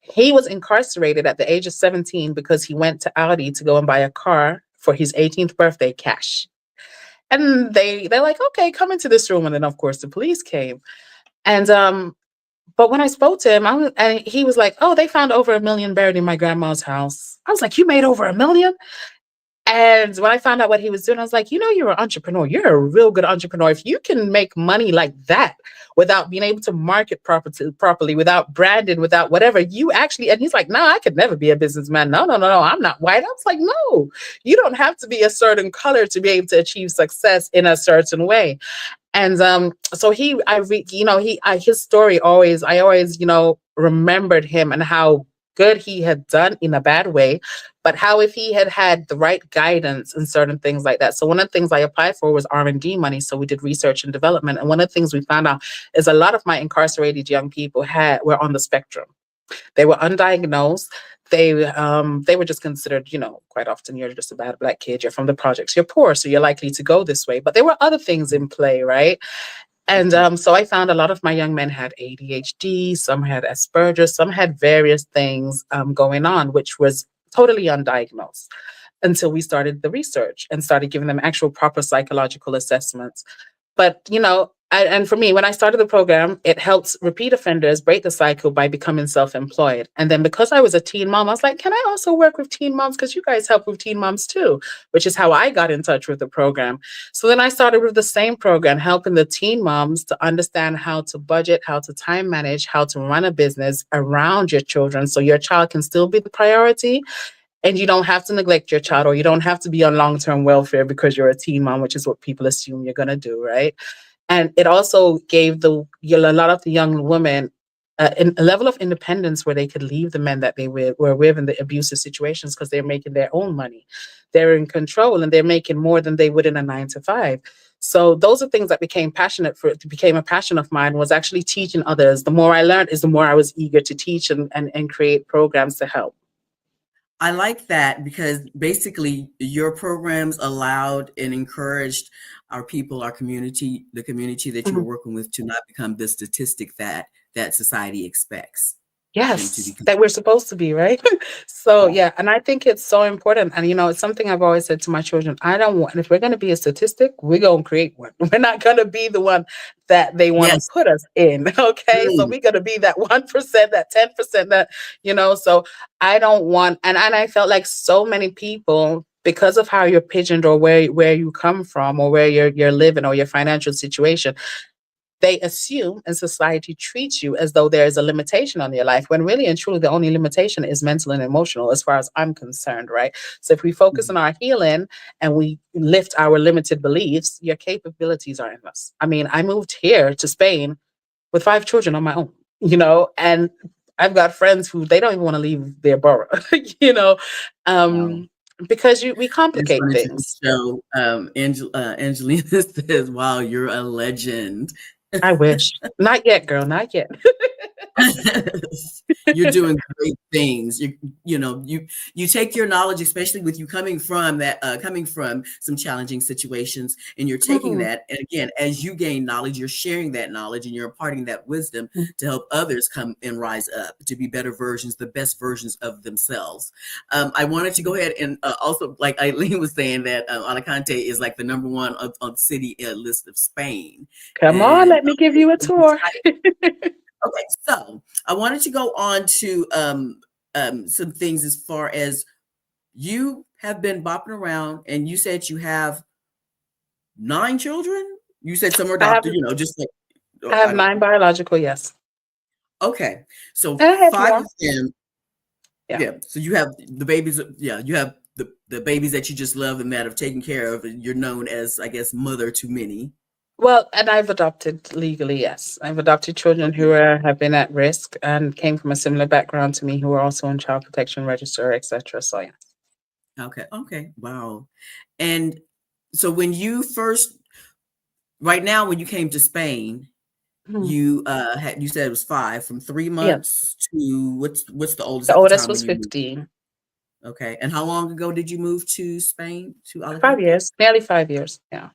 He was incarcerated at the age of 17 because he went to Audi to go and buy a car for his 18th birthday cash. And they're like, okay, come into this room. And then of course the police came. And but when I spoke to him, and he was like, oh, they found over 1 million buried in my grandma's house. I was like, you made over 1 million? And when I found out what he was doing, I was like, you're an entrepreneur. You're a real good entrepreneur. If you can make money like that without being able to market properly, without branding, without whatever, you actually, and he's like, no, I could never be a businessman. No, no, no, no, I'm not white. I was like, no, you don't have to be a certain color to be able to achieve success in a certain way. And so his story I always, remembered him and how good he had done in a bad way, but how if he had had the right guidance and certain things like that. So one of the things I applied for was R&D money. So we did research and development. And one of the things we found out is a lot of my incarcerated young people were on the spectrum. They were undiagnosed. They were just considered, quite often you're just a bad black kid. You're from the projects. You're poor, so you're likely to go this way. But there were other things in play, right? And Okay. so I found a lot of my young men had ADHD, some had Asperger's, some had various things going on, which was totally undiagnosed until we started the research and started giving them actual proper psychological assessments. But, and for me, when I started the program, it helps repeat offenders break the cycle by becoming self-employed. And then because I was a teen mom, I was like, can I also work with teen moms? Because you guys help with teen moms too, which is how I got in touch with the program. So then I started with the same program, helping the teen moms to understand how to budget, how to time manage, how to run a business around your children so your child can still be the priority and you don't have to neglect your child, or you don't have to be on long-term welfare because you're a teen mom, which is what people assume you're going to do, right? And it also gave a lot of the young women a level of independence where they could leave the men that they were with in the abusive situations because they're making their own money. They're in control and they're making more than they would in a 9 to 5. So those are things that became a passion of mine, was actually teaching others. The more I learned is the more I was eager to teach and create programs to help. I like that because basically your programs allowed and encouraged our people, our community, the community that you were Mhm. working with, to not become the statistic that society expects them to Yes, become. that we're supposed to be, right? So, Yeah. yeah, and I think it's so important. And, it's something I've always said to my children. I don't want, if we're going to be a statistic, we're going to create one. We're not going to be the one that they want to Yes. put us in. Okay. So Mm. we're going to be that 1%, that 10%, so I don't want, and I felt like so many people, because of how you're pigeoned or where you come from or where you're living or your financial situation, they assume and society treats you as though there is a limitation on your life, when really and truly the only limitation is mental and emotional, as far as I'm concerned, right? So if we focus on our healing and we lift our limited beliefs, your capabilities are endless. I mean, I moved here to Spain with 5 children on my own, and I've got friends who they don't even want to leave their borough, you know, Wow. um, because we I just complicate wanted to things. show Angelina says, wow, you're a legend. I wish. Not yet, girl, not yet. You're doing great things. You take your knowledge, especially with you coming from some challenging situations, and you're taking Mhm. that. And again, as you gain knowledge, you're sharing that knowledge and you're imparting that wisdom to help others come and rise up to be better versions, the best versions of themselves. I wanted to go ahead and also, like Eileen was saying, that Alicante is like the number one on city list of Spain, Come on, and let me give you a tour. okay, so I wanted to go on to some things as far as you have been bopping around, and you said you have 9 children. You said some are I have adopted, just like I I have don't. 9 biological, yes. Okay, so And I have 5 more. of them, Yeah. yeah. So you have the babies, yeah. You have the babies that you just love and that have taken care of, and you're known as, I guess, mother to many. Well, and I've adopted legally, yes. I've adopted children Okay, who have been at risk and came from a similar background to me, who are also in child protection register, etc. So yeah. okay, wow. And so when you first, right now, when you came to Spain, Mhm. you said it was 5, from 3 Yeah. months to what's the oldest The at the oldest time was when you moved? 15. Okay, and how long ago did you move to Spain, to 5 years, Alicante? nearly 5 years. Yeah.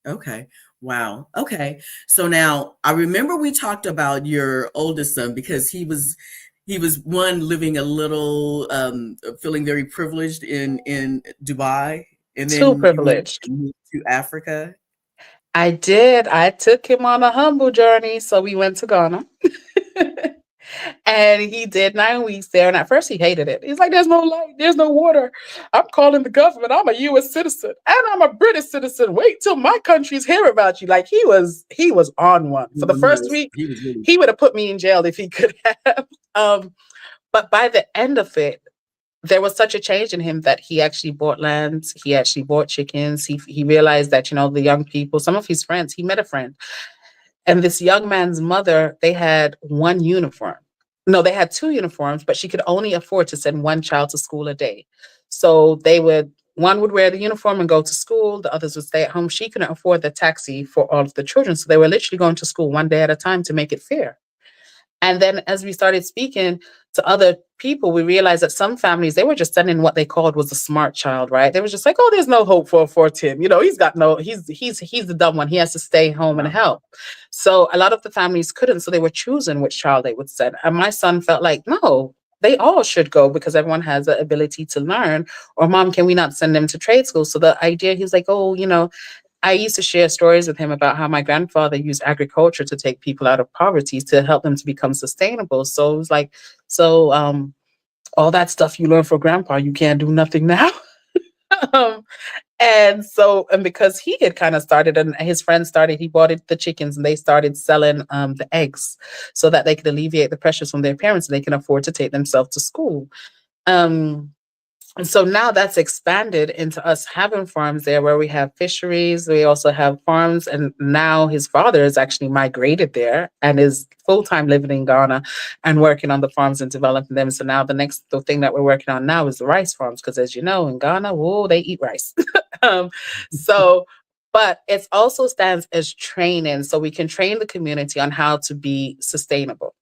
Okay, wow. Okay, so now I remember we talked about your oldest son because he was one living a little feeling very privileged in Dubai, and Too then you went privileged. and moved to Africa. I did. I took him on a humble journey. So we went to Ghana. And he did 9 weeks there. And at first he hated it. He's like, there's no light, there's no water. I'm calling the government. I'm a US citizen and I'm a British citizen. Wait till my countries hear about you. Like he was on one. He For the first was week, he was really he would have put me in jail if he could have. Um, but by the end of it, there was such a change in him that he actually bought land. He actually bought chickens. He realized that, the young people, some of his friends, he met a friend. And this young man's mother, they had one uniform. No, they had two uniforms, but she could only afford to send one child to school a day. So one would wear the uniform and go to school, the others would stay at home. She couldn't afford the taxi for all of the children. So they were literally going to school one day at a time to make it fair. And then as we started speaking, to other people, we realized that some families, they were just sending what they called was a smart child, right? They were just like, oh, there's no hope for Tim. He's got no, he's the dumb one. He has to stay home and Wow. help. So a lot of the families couldn't. So they were choosing which child they would send. And my son felt like, no, they all should go because everyone has the ability to learn. Or mom, can we not send them to trade school? So the idea, he's like, oh, I used to share stories with him about how my grandfather used agriculture to take people out of poverty to help them to become sustainable. So it was like, all that stuff you learned from grandpa, you can't do nothing now. um, and because he had kind of started and his friends started, he bought the chickens and they started selling the eggs so that they could alleviate the pressures from their parents and they can afford to take themselves to school. Um, and so now that's expanded into us having farms there where we have fisheries. We also have farms. And now his father is actually migrated there and is full time living in Ghana and working on the farms and developing them. So now the thing that we're working on now is the rice farms. Because as you know, in Ghana, whoa, they eat rice. um, so, but it also stands as training. So we can train the community on how to be sustainable.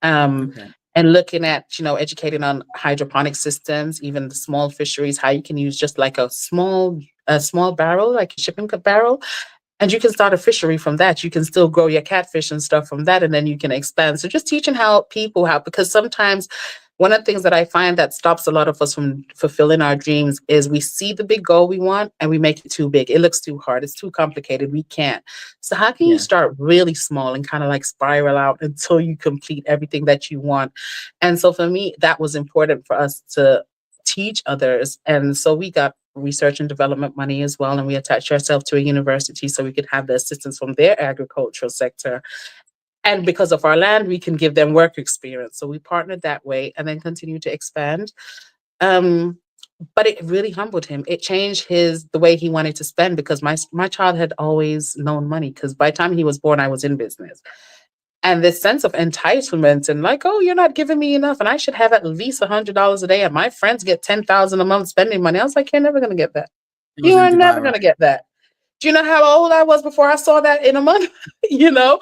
Um, Okay. and looking at, educating on hydroponic systems, even the small fisheries, how you can use just like a small barrel, like a shipping barrel, and you can start a fishery from that. You can still grow your catfish and stuff from that, and then you can expand. So just teaching how, because sometimes one of the things that I find that stops a lot of us from fulfilling our dreams is we see the big goal we want and we make it too big. It looks too hard. It's too complicated. We can't. So how can you Yeah. start really small and kind of like spiral out until you complete everything that you want? And so for me, that was important for us to teach others. And so we got research and development money as well. And we attached ourselves to a university so we could have the assistance from their agricultural sector. And because of our land, we can give them work experience. So we partnered that way and then continue to expand. Um, but it really humbled him. It changed the way he wanted to spend because my child had always known money because by the time he was born, I was in business. And this sense of entitlement and like, oh, you're not giving me enough, and I should have at least $100 a day, and my friends get 10,000 a month spending money. I was like, you're never gonna get that. It was You in are Dubai, never right? gonna get that. Do you know how old I was before I saw that in a month? you know,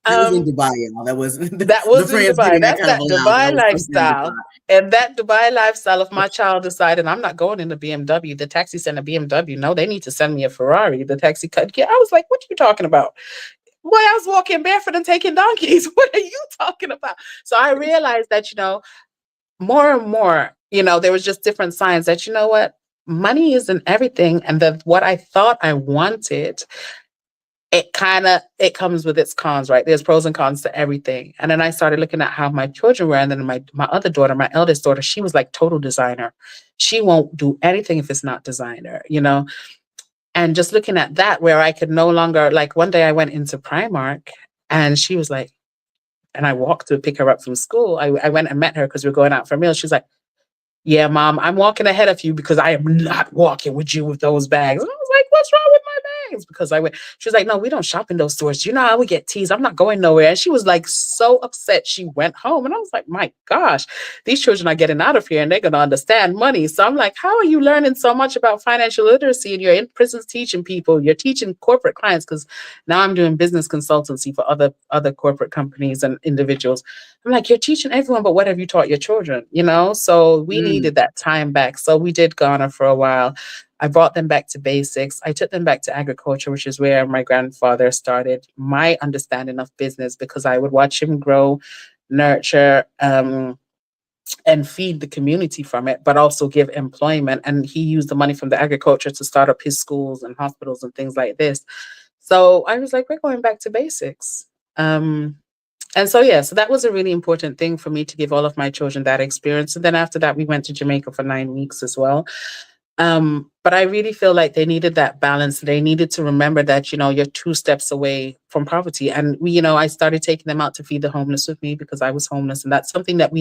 That was in um, Dubai, y'all. That was that the was in friends Dubai. getting that That's kind of that allowance. That Dubai was something in lifestyle. Dubai. And that Dubai lifestyle, if my child decided I'm not going in a BMW, the taxi sent a BMW. No, they need to send me a Ferrari. The taxi cut. Yeah, I was like, what are you talking about? Boy, I was walking barefoot and taking donkeys. What are you talking about? So I realized that, more and more, there was just different signs that, you know what, money isn't everything. And that what I thought I wanted, it comes with its cons, right? There's pros and cons to everything. And then I started looking at how my children were. And then my other daughter, my eldest daughter, she was like total designer. She won't do anything if it's not designer. And just looking at that, where I could no longer, like one day I went into Primark and she was like, and I walked to pick her up from school. I went and met her because we are going out for a meal. She's like, yeah, mom, I'm walking ahead of you because I am not walking with you with those bags. And I was like, what's wrong with my bags? Because she was like, no, we don't shop in those stores. You know how we get teased. I'm not going nowhere. And she was like so upset. She went home. And I was like, my gosh, these children are getting out of here and they're going to understand money. So I'm like, how are you learning so much about financial literacy and you're in prisons teaching people? You're teaching corporate clients because now I'm doing business consultancy for other corporate companies and individuals. I'm like, you're teaching everyone, but what have you taught your children? So we Mm, needed that time back. So we did Ghana for a while. I brought them back to basics. I took them back to agriculture, which is where my grandfather started my understanding of business because I would watch him grow, nurture, and feed the community from it, but also give employment. And he used the money from the agriculture to start up his schools and hospitals and things like this. So I was like, we're going back to basics. And so, yeah, so that was a really important thing for me to give all of my children that experience. And then after that, we went to Jamaica for 9 weeks as well. But I really feel like they needed that balance. They needed to remember that, you're 2 steps away from poverty. And I started taking them out to feed the homeless with me because I was homeless. And that's something that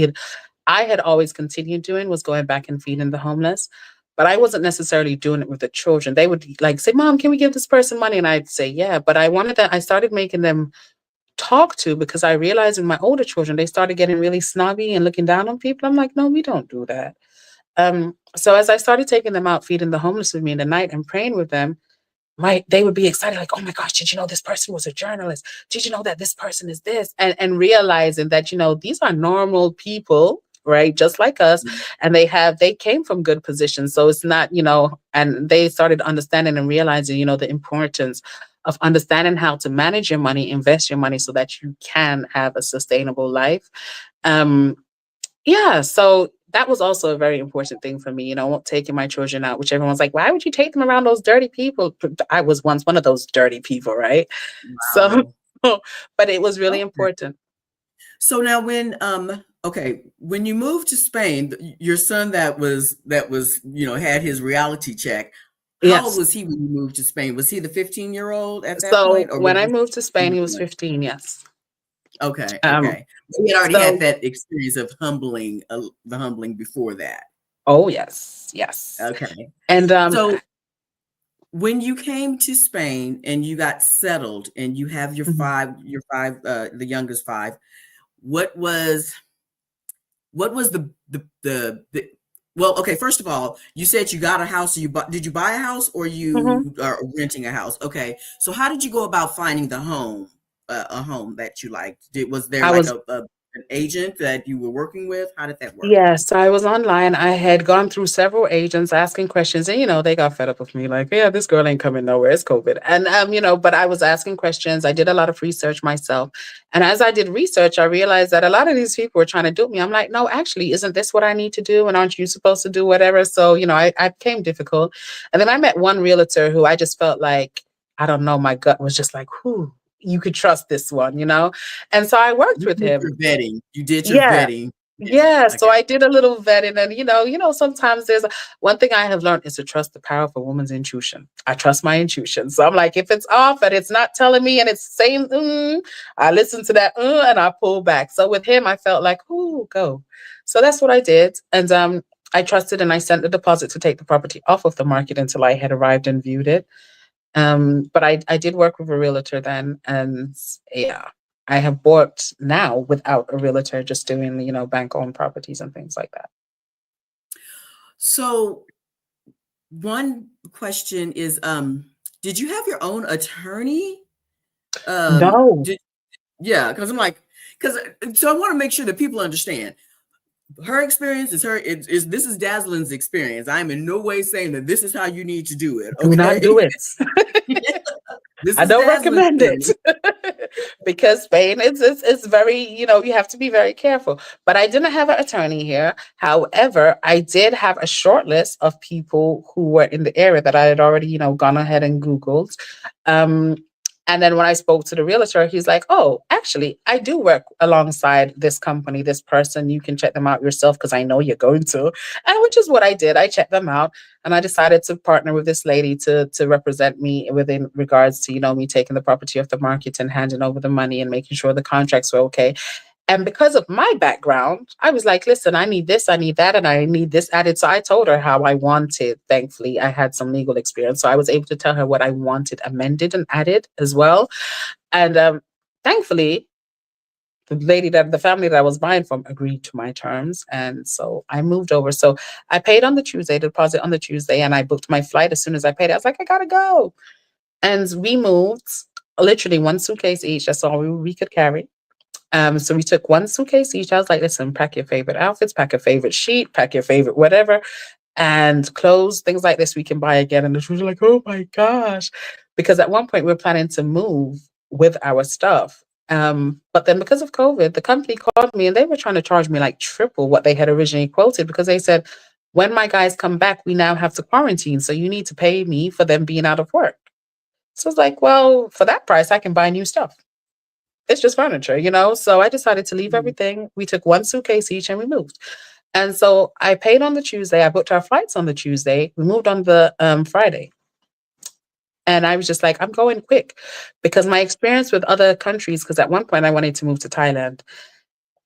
I had always continued doing was going back and feeding the homeless. But I wasn't necessarily doing it with the children. They would like say, Mom, can we give this person money? And I'd say, yeah. But I started making them talk to because I realized in my older children, they started getting really snobby and looking down on people. I'm like, no, we don't do that. So as I started taking them out, feeding the homeless with me in the night and praying with them, they would be excited, like, oh my gosh, did you know this person was a journalist? Did you know that this person is this? And realizing that, these are normal people right? Just like us. Mhm. And they came from good positions. So it's not, and they started understanding and realizing, the importance of understanding how to manage your money, invest your money so that you can have a sustainable life. Um, yeah, so that was also a very important thing for me, taking my children out, which everyone's like, why would you take them around those dirty people? I was once one of those dirty people, right? So, Wow. but it was really Okay. important. So now when you moved to Spain, your son had his reality check. How old Yes. was he when you moved to Spain? Was he the 15-year-old at that So point, or when was I he moved to Spain, he was 21? 15. Yes. Okay, Um, okay. He had already had so, that experience of the humbling before that. oh, yes, yes. Okay. And So when you came to Spain and you got settled and you have mhm. the youngest five, what was what was the well, okay, first of all, you said you got a house. So did you buy a house or Mhm. you are renting a house? Okay. So how did you go about finding a home that you liked? Was there I like was an agent that you were working with? How did that work? Yes, I was online. I had gone through several agents asking questions, and they got fed up with me. Like, yeah, this girl ain't coming nowhere. It's COVID, and but I was asking questions. I did a lot of research myself, and as I did research, I realized that a lot of these people were trying to dupe me. I'm like, no, actually, isn't this what I need to do? And aren't you supposed to do whatever? So I became difficult, and then I met one realtor who I just felt like, I don't know, my gut was just like, whoo, you could trust this one. And so I worked You with did him. your vetting. You did your Yeah, vetting. Yeah. yeah, so Okay. I did a little vetting, and sometimes one thing I have learned is to trust the power of a woman's intuition. I trust my intuition, so I'm like, if it's off and it's not telling me, and it's saying, I listen to that, and I pull back. So with him, I felt like, ooh, go. So that's what I did, and I trusted, and I sent the deposit to take the property off of the market until I had arrived and viewed it. But I did work with a realtor then, and yeah, I have bought now without a realtor, just doing, bank owned properties and things like that. So one question is, did you have your own attorney? No, Did Yeah, because I'm like, because so I want to make sure that people understand her experience is this is Dazlyn's experience. I'm in no way saying that this is how you need to do it. do not Okay. do it. This I is don't Dazlyn's recommend it journey. because Spain, it's very, you have to be very careful. But I didn't have an attorney here. However, I did have a short list of people who were in the area that I had already, gone ahead and Googled. Um, and then when I spoke to the realtor, he's like, oh, actually, I do work alongside this company, this person. You can check them out yourself because I know you're going to. And which is what I did. I checked them out. And I decided to partner with this lady to represent me within regards to, me taking the property off the market and handing over the money and making sure the contracts were okay. And because of my background, I was like, listen, I need this, I need that, and I need this added. So I told her how I wanted. Thankfully, I had some legal experience. So I was able to tell her what I wanted amended and added as well. And thankfully, the family that I was buying from agreed to my terms. And so I moved over. So I paid on the Tuesday, the deposit on the Tuesday, and I booked my flight as soon as I paid it. I was like, I gotta go. And we moved literally one suitcase each. That's all we could carry. So we took one suitcase each. I was like, listen, pack your favorite outfits, pack your favorite sheet, pack your favorite whatever, and clothes, things like this we can buy again. And the children were like, oh my gosh. Because at one point we were planning to move with our stuff. But then because of COVID, the company called me and they were trying to charge me like triple what they had originally quoted because they said, when my guys come back, we now have to quarantine. So you need to pay me for them being out of work. So it's like, well, for that price, I can buy new stuff. It's just furniture. So I decided to leave Mhm. everything. We took one suitcase each and we moved. And so I paid on the Tuesday. I booked our flights on the Tuesday. We moved on the Friday. And I was just like, I'm going quick because my experience with other countries, because at one point I wanted to move to Thailand.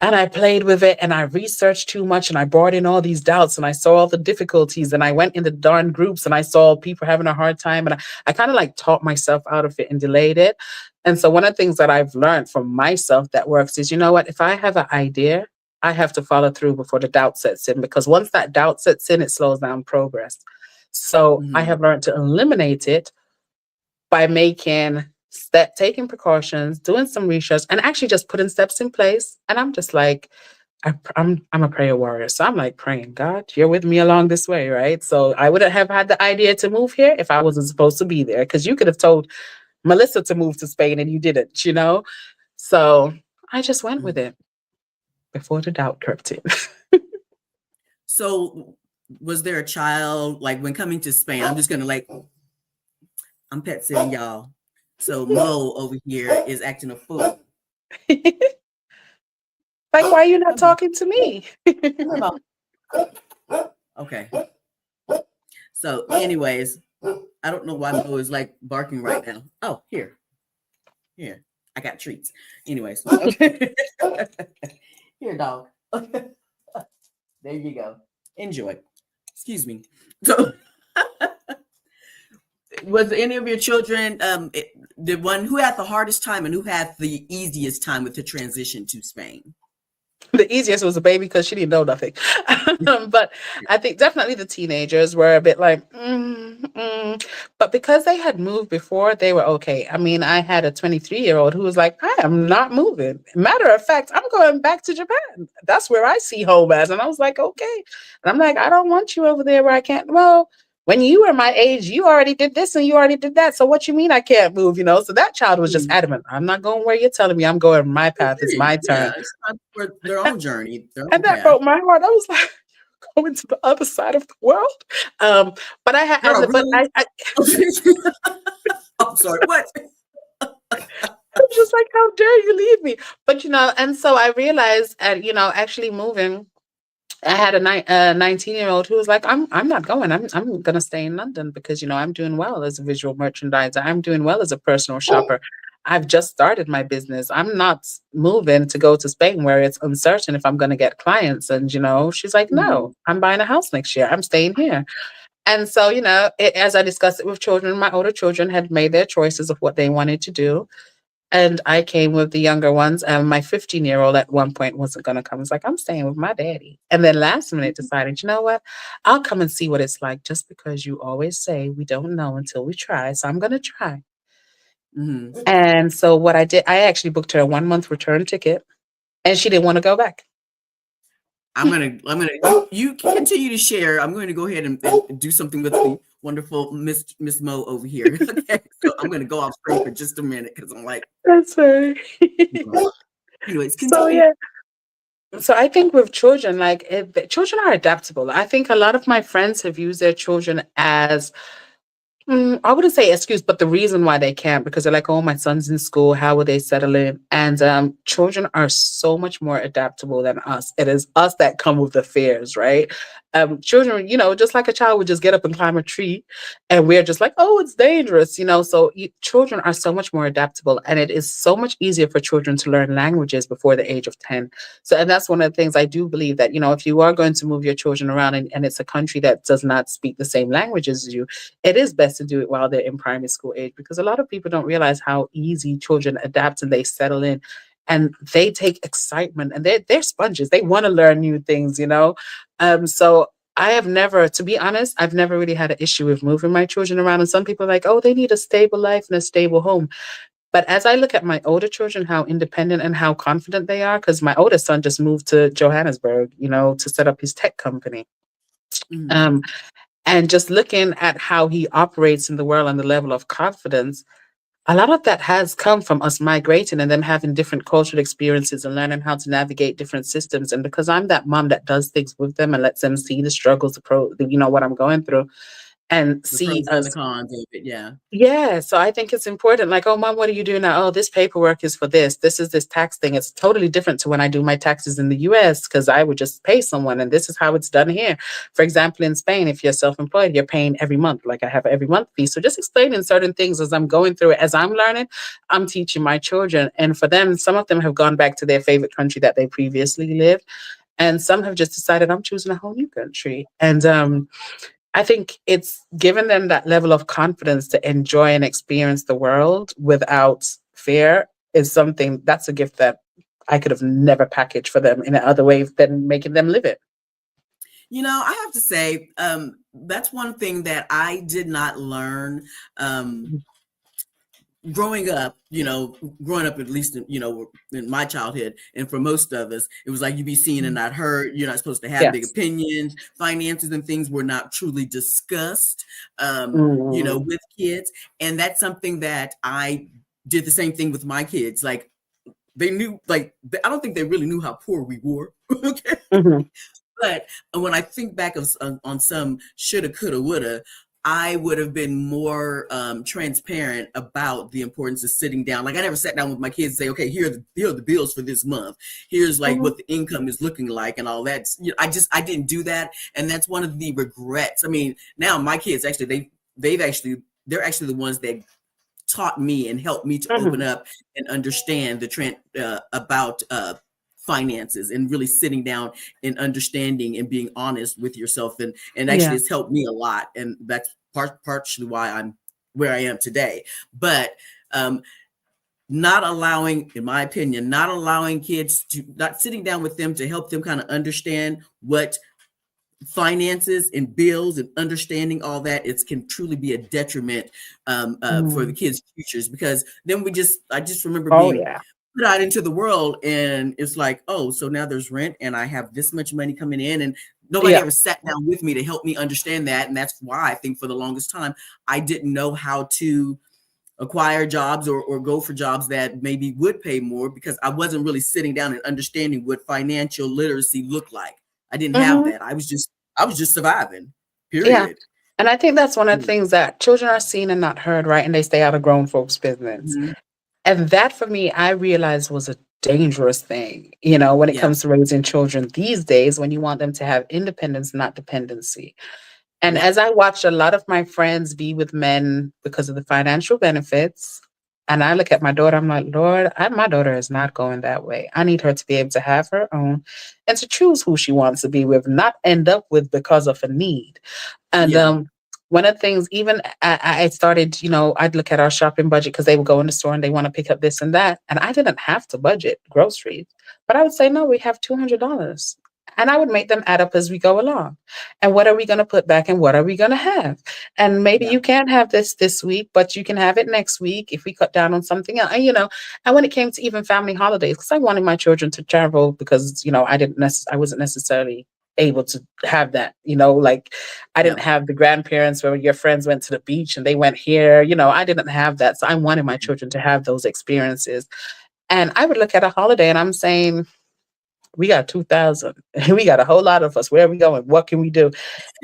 And I played with it and I researched too much and I brought in all these doubts and I saw all the difficulties and I went in the darn groups and I saw people having a hard time and I kind of like taught myself out of it and delayed it. And so one of the things that I've learned from myself that works is, you know what, if I have an idea, I have to follow through before the doubt sets in because once that doubt sets in, it slows down progress. So I Mhm. have learned to eliminate it by taking precautions, doing some research, and actually just putting steps in place. And I'm just like, I'm a prayer warrior, so I'm like praying, God, you're with me along this way, right? So I wouldn't have had the idea to move here if I wasn't supposed to be there, because you could have told Melissa to move to Spain and you didn't, you know. So I just went with Mhm. it before the doubt crept in. So was there a child like when coming to Spain? I'm just gonna like I'm pet sitting y'all. So Mo over here is acting a fool. Like, why are you not Come here, talking to me? come here, Mo. Okay. So, anyways, I don't know why Mo is like barking right now. Oh, here. I got treats. Anyways, okay. Here, dog. There you go. Enjoy. Excuse me. So, was any of your children the one who had the hardest time and who had the easiest time with the transition to Spain? The easiest was a baby because she didn't know nothing. But I think definitely the teenagers were a bit like, but because they had moved before, they were okay. I mean, I had a 23-year-old who was like, I am not moving. Matter of fact, I'm going back to Japan. That's where I see home as. And I was like, okay. And I'm like, I don't want you over there where I can't. Well, when you were my age, you already did this and you already did that. So what you mean I can't move, you know? So that child was just Mhm. adamant. I'm not going where you're telling me. I'm going my path. It's my Yeah, turn. it's time for their own journey, their And own that path. broke my heart. I was like, going to the other side of the world. But I had, Girl, really? I I'm sorry. What? was just like, how dare you leave me? But and so I realized, actually moving, I had a 19-year-old who was like, I'm not going. I'm gonna stay in London because I'm doing well as a visual merchandiser. I'm doing well as a personal shopper. I've just started my business. I'm not moving to go to Spain where it's uncertain if I'm going to get clients. And she's like, Mhm. no, I'm buying a house next year. I'm staying here. And so, as I discussed it with children, my older children had made their choices of what they wanted to do. And I came with the younger ones. And my 15-year-old at one point wasn't going to come. It's like, I'm staying with my daddy. And then last minute decided, you know what? I'll come and see what it's like just because you always say we don't know until we try. So I'm going to try. Mhm. And so what I did, I actually booked her a 1 month return ticket and she didn't want to go back. You continue to share. I'm going to go ahead and do something with the wonderful Miss Mo over here. Okay, so I'm going to go off screen for just a minute because I'm like, That's right. anyways, So, continue. yeah. So I think with children, like children are adaptable. I think a lot of my friends have used their children as I wouldn't say excuse, but the reason why they can't because they're like, oh, my son's in school. How will they settle in? And children are so much more adaptable than us. It is us that come with the fears, right? Children, just like a child would just get up and climb a tree, and we're just like, oh, it's dangerous, So children are so much more adaptable, and it is so much easier for children to learn languages before the age of 10. So, and that's one of the things I do believe that if you are going to move your children around and it's a country that does not speak the same languages as you, it is best to do it while they're in primary school age because a lot of people don't realize how easy children adapt and they settle in and they take excitement and they're sponges. They want to learn new things. So I have never, to be honest, I've never really had an issue with moving my children around. And some people are like, oh, they need a stable life and a stable home. But as I look at my older children, how independent and how confident they are, because my oldest son just moved to Johannesburg, to set up his tech company. Mhm. Um, and just looking at how he operates in the world and the level of confidence, a lot of that has come from us migrating and them having different cultural experiences and learning how to navigate different systems. And because I'm that mom that does things with them and lets them see the struggles, what I'm going through and The see pros and the us. cons of it. Yeah. Yeah, so I think it's important. Like, oh, mom, what are you doing now? Oh, this paperwork is for this. This is this tax thing. It's totally different to when I do my taxes in the US because I would just pay someone, and this is how it's done here. For example, in Spain, if you're self-employed, you're paying every month. Like I have every month fee. So just explaining certain things as I'm going through it, as I'm learning, I'm teaching my children. And for them, some of them have gone back to their favorite country that they previously lived, and some have just decided I'm choosing a whole new country. And I think it's given them that level of confidence to enjoy and experience the world without fear is something that's a gift that I could have never packaged for them in other ways than making them live it. I have to say, that's one thing that I did not learn. growing up, at least in my childhood, and for most of us, it was like you be seen and not heard. You're not supposed to have big Yes. opinions. Finances and things were not truly discussed, Mm. with kids. And that's something that I did the same thing with my kids. Like they knew, like, I don't think they really knew how poor we were. Okay. Mhm. But when I think back on some shoulda, coulda, woulda, I would have been more transparent about the importance of sitting down. Like I never sat down with my kids and say, okay, here are the bills for this month. Here's like Mhm. what the income is looking like and all that. I didn't do that, and that's one of the regrets. I mean, now my kids actually they're actually the ones that taught me and helped me to open Mhm. up and understand the trend about finances, and really sitting down and understanding and being honest with yourself, and actually Yeah. it's helped me a lot, and that's partially why I'm where I am today. But um, not allowing, in my opinion, not allowing kids to, not sitting down with them to help them kind of understand what finances and bills and understanding all that, it can truly be a detriment for the Mm. kids' futures, because then I just remember Oh being yeah. put out into the world, and it's like, oh, so now there's rent and I have this much money coming in, and nobody Yeah. ever sat down with me to help me understand that. And that's why I think for the longest time I didn't know how to acquire jobs, or go for jobs that maybe would pay more, because I wasn't really sitting down and understanding what financial literacy looked like. I didn't have Mhm. that. I was just surviving. Yeah. Period. And I think that's one of the things that children are seen and not heard, right? And they stay out of grown folks' business. Mhm. And that for me, I realized was a dangerous thing, when it Yeah. comes to raising children these days, when you want them to have independence, not dependency. And Yep. as I watched a lot of my friends be with men because of the financial benefits, and I look at my daughter, I'm like, Lord, my daughter is not going that way. I need her to be able to have her own and to choose who she wants to be with, not end up with because of a need. And Yeah. one of the things, even I started, I'd look at our shopping budget because they would go in the store and they want to pick up this and that. And I didn't have to budget groceries, but I would say, no, we have $200. And I would make them add up as we go along. And what are we going to put back and what are we going to have? And maybe Yeah. you can't have this week, but you can have it next week if we cut down on something else. And when it came to even family holidays, because I wanted my children to travel because, I wasn't necessarily able to have that, like I didn't Yep. have the grandparents where your friends went to the beach and they went here, I didn't have that. So I wanted my children to have those experiences. And I would look at a holiday and I'm saying, we got 2,000. We got a whole lot of us. Where are we going? What can we do?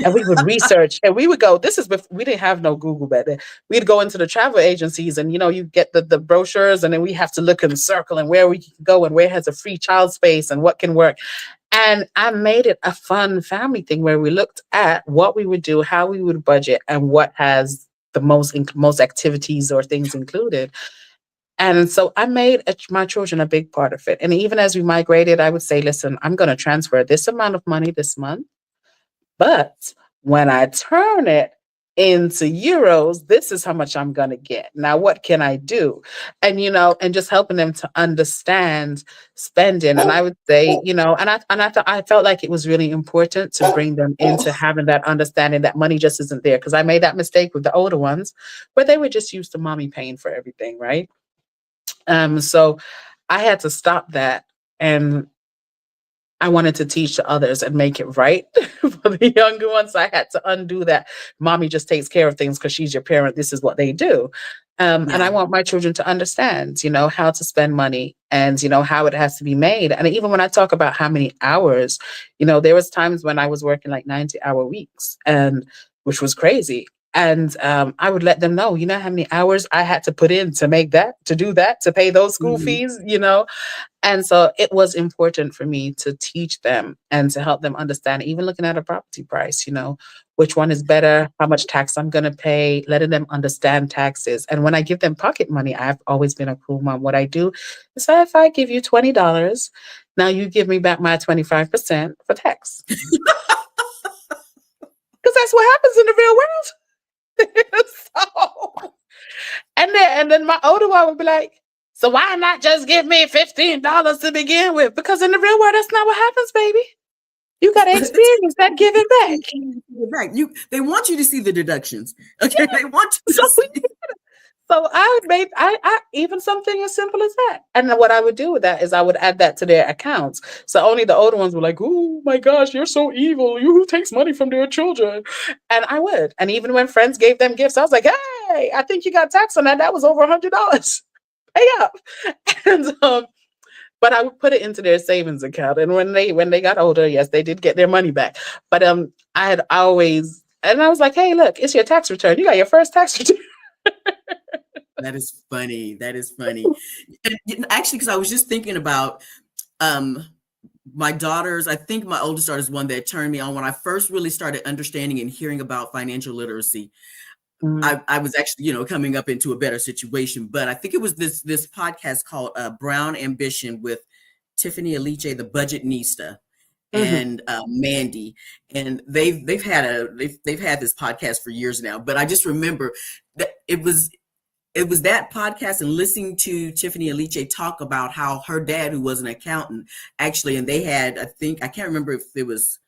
And we would research and we would go, this is before, we didn't have no Google back then. We'd go into the travel agencies and, you get the brochures and then we have to look and circle and where we can go and where has a free child space and what can work. And I made it a fun family thing where we looked at what we would do, how we would budget, and what has the most activities or things included. And so I made my children a big part of it. And even as we migrated, I would say, listen, I'm going to transfer this amount of money this month. But when I turn it into euros, this is how much I'm going to get. Now, what can I do? And just helping them to understand spending. And I would say, I felt like it was really important to bring them into having that understanding that money just isn't there. Because I made that mistake with the older ones where they were just used to mommy paying for everything, right? So I had to stop that. And I wanted to teach to others and make it right for the younger ones. I had to undo that. Mommy just takes care of things because she's your parent. This is what they do. And I Yeah. want my children to understand, how to spend money and, how it has to be made. And even when I talk about how many hours, there was times when I was working like 90-hour weeks and which was crazy. And I would let them know, how many hours I had to put in to make that, to do that, to pay those school Mhm. fees. And so it was important for me to teach them and to help them understand, even looking at a property price, which one is better, how much tax I'm going to pay, letting them understand taxes. And when I give them pocket money, I've always been a cool mom. What I do is if I give you $20, now you give me back my 25% for tax. Because that's what happens in the real world. So, and then my older one would be like, so why not just give me $15 to begin with? Because in the real world, that's not what happens, baby. You got to experience that giving back. Back. They want you to see the deductions. Okay. They want you So to we see. So I even something as simple as that. And then what I would do with that is I would add that to their accounts. So only the older ones were like, "Oh my gosh, you're so evil. You who takes money from their children?" And I would. And even when friends gave them gifts, I was like, "Hey, I think you got taxed on that. That was over $100. Pay up." And but I would put it into their savings account. And when they got older, yes, they did get their money back. But I had always, and I was like, "Hey, look, it's your tax return. You got your first tax return." That is funny. That is funny. And, actually, because I was just thinking about um, my daughters. I think my oldest daughter is one that turned me on when I first really started understanding and hearing about financial literacy. Mm, I was actually, coming up into a better situation, but I think it was this podcast called Brown Ambition with Tiffany Aliche, the Budgetnista, mhm, and Mandy, and they've had this podcast for years now. But I just remember that it was that podcast and listening to Tiffany Aliche talk about how her dad, who was an accountant, actually, and they had, I think, I can't remember if it was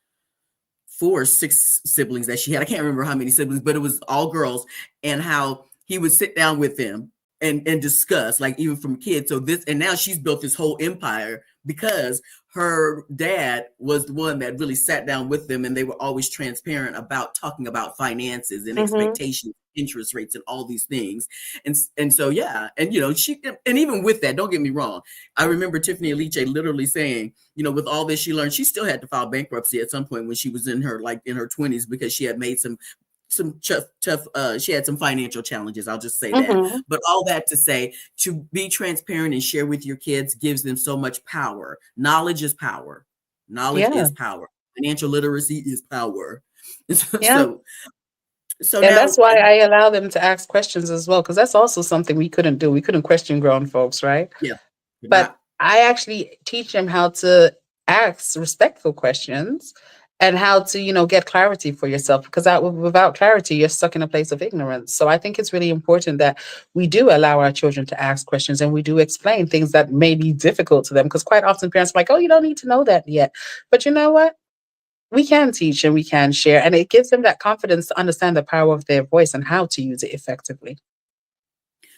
4 or 6 siblings that she had. I can't remember how many siblings, but it was all girls, and how he would sit down with them and discuss, like, even from kids. So this, and now she's built this whole empire because her dad was the one that really sat down with them, and they were always transparent about talking about finances and mhm. expectations, interest rates, and all these things. And so, yeah, and she, and even with that, don't get me wrong, I remember Tiffany Aliche literally saying, with all this she learned, she still had to file bankruptcy at some point when she was in her 20s, because she had made some tough she had some financial challenges. I'll just say that. Mhm. But all that to say, to be transparent and share with your kids gives them so much power. Knowledge is power. Knowledge Yeah. is power. Financial literacy is power. Yeah. so so And now that's why I allow them to ask questions as well, because that's also something we couldn't do. We couldn't question grown folks, right? yeah, you're But not. I actually teach them how to ask respectful questions and how to, get clarity for yourself, because without clarity, you're stuck in a place of ignorance. So I think it's really important that we do allow our children to ask questions, and we do explain things that may be difficult to them, because quite often parents are like, "Oh, you don't need to know that yet." But you know what? We can teach and we can share, and it gives them that confidence to understand the power of their voice and how to use it effectively.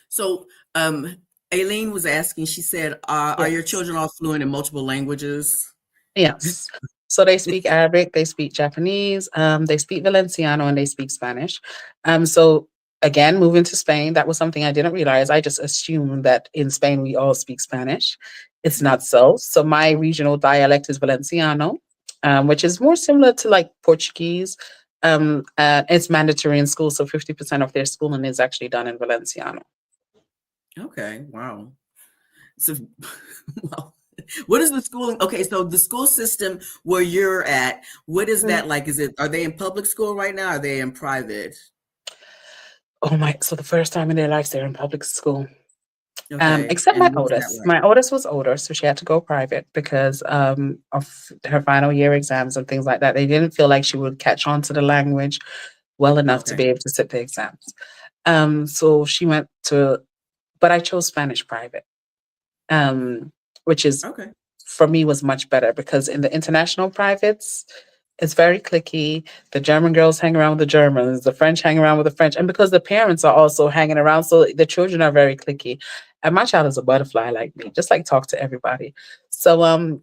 So Aileen was asking, she said, are your Yes. children all fluent in multiple languages? Yes. So they speak Arabic, they speak Japanese, they speak Valenciano, and they speak Spanish. So again, moving to Spain, that was something I didn't realize. I just assumed that in Spain we all speak Spanish. It's Mhm. not so. So my regional dialect is Valenciano, which is more similar to like Portuguese. It's mandatory in school, so 50% of their schooling is actually done in Valenciano. Okay, wow. So, well, what is the schooling? Okay, so the school system where you're at, what is Mm. that like? Are they in public school right now? Are they in private? Oh my! So the first time in their lives they're in public school. Okay, Except my and what is that oldest. like? My oldest was older, so she had to go private because of her final year exams and things like that. They didn't feel like she would catch on to the language well enough to Okay, be able to sit the exams. So she went to, but I chose Spanish private, um, which is okay, for me was much better because in the international privates, it's very clicky. The German girls hang around with the Germans, the French hang around with the French, and because the parents are also hanging around, so the children are very clicky. And my child is a butterfly like me, just like talk to everybody. So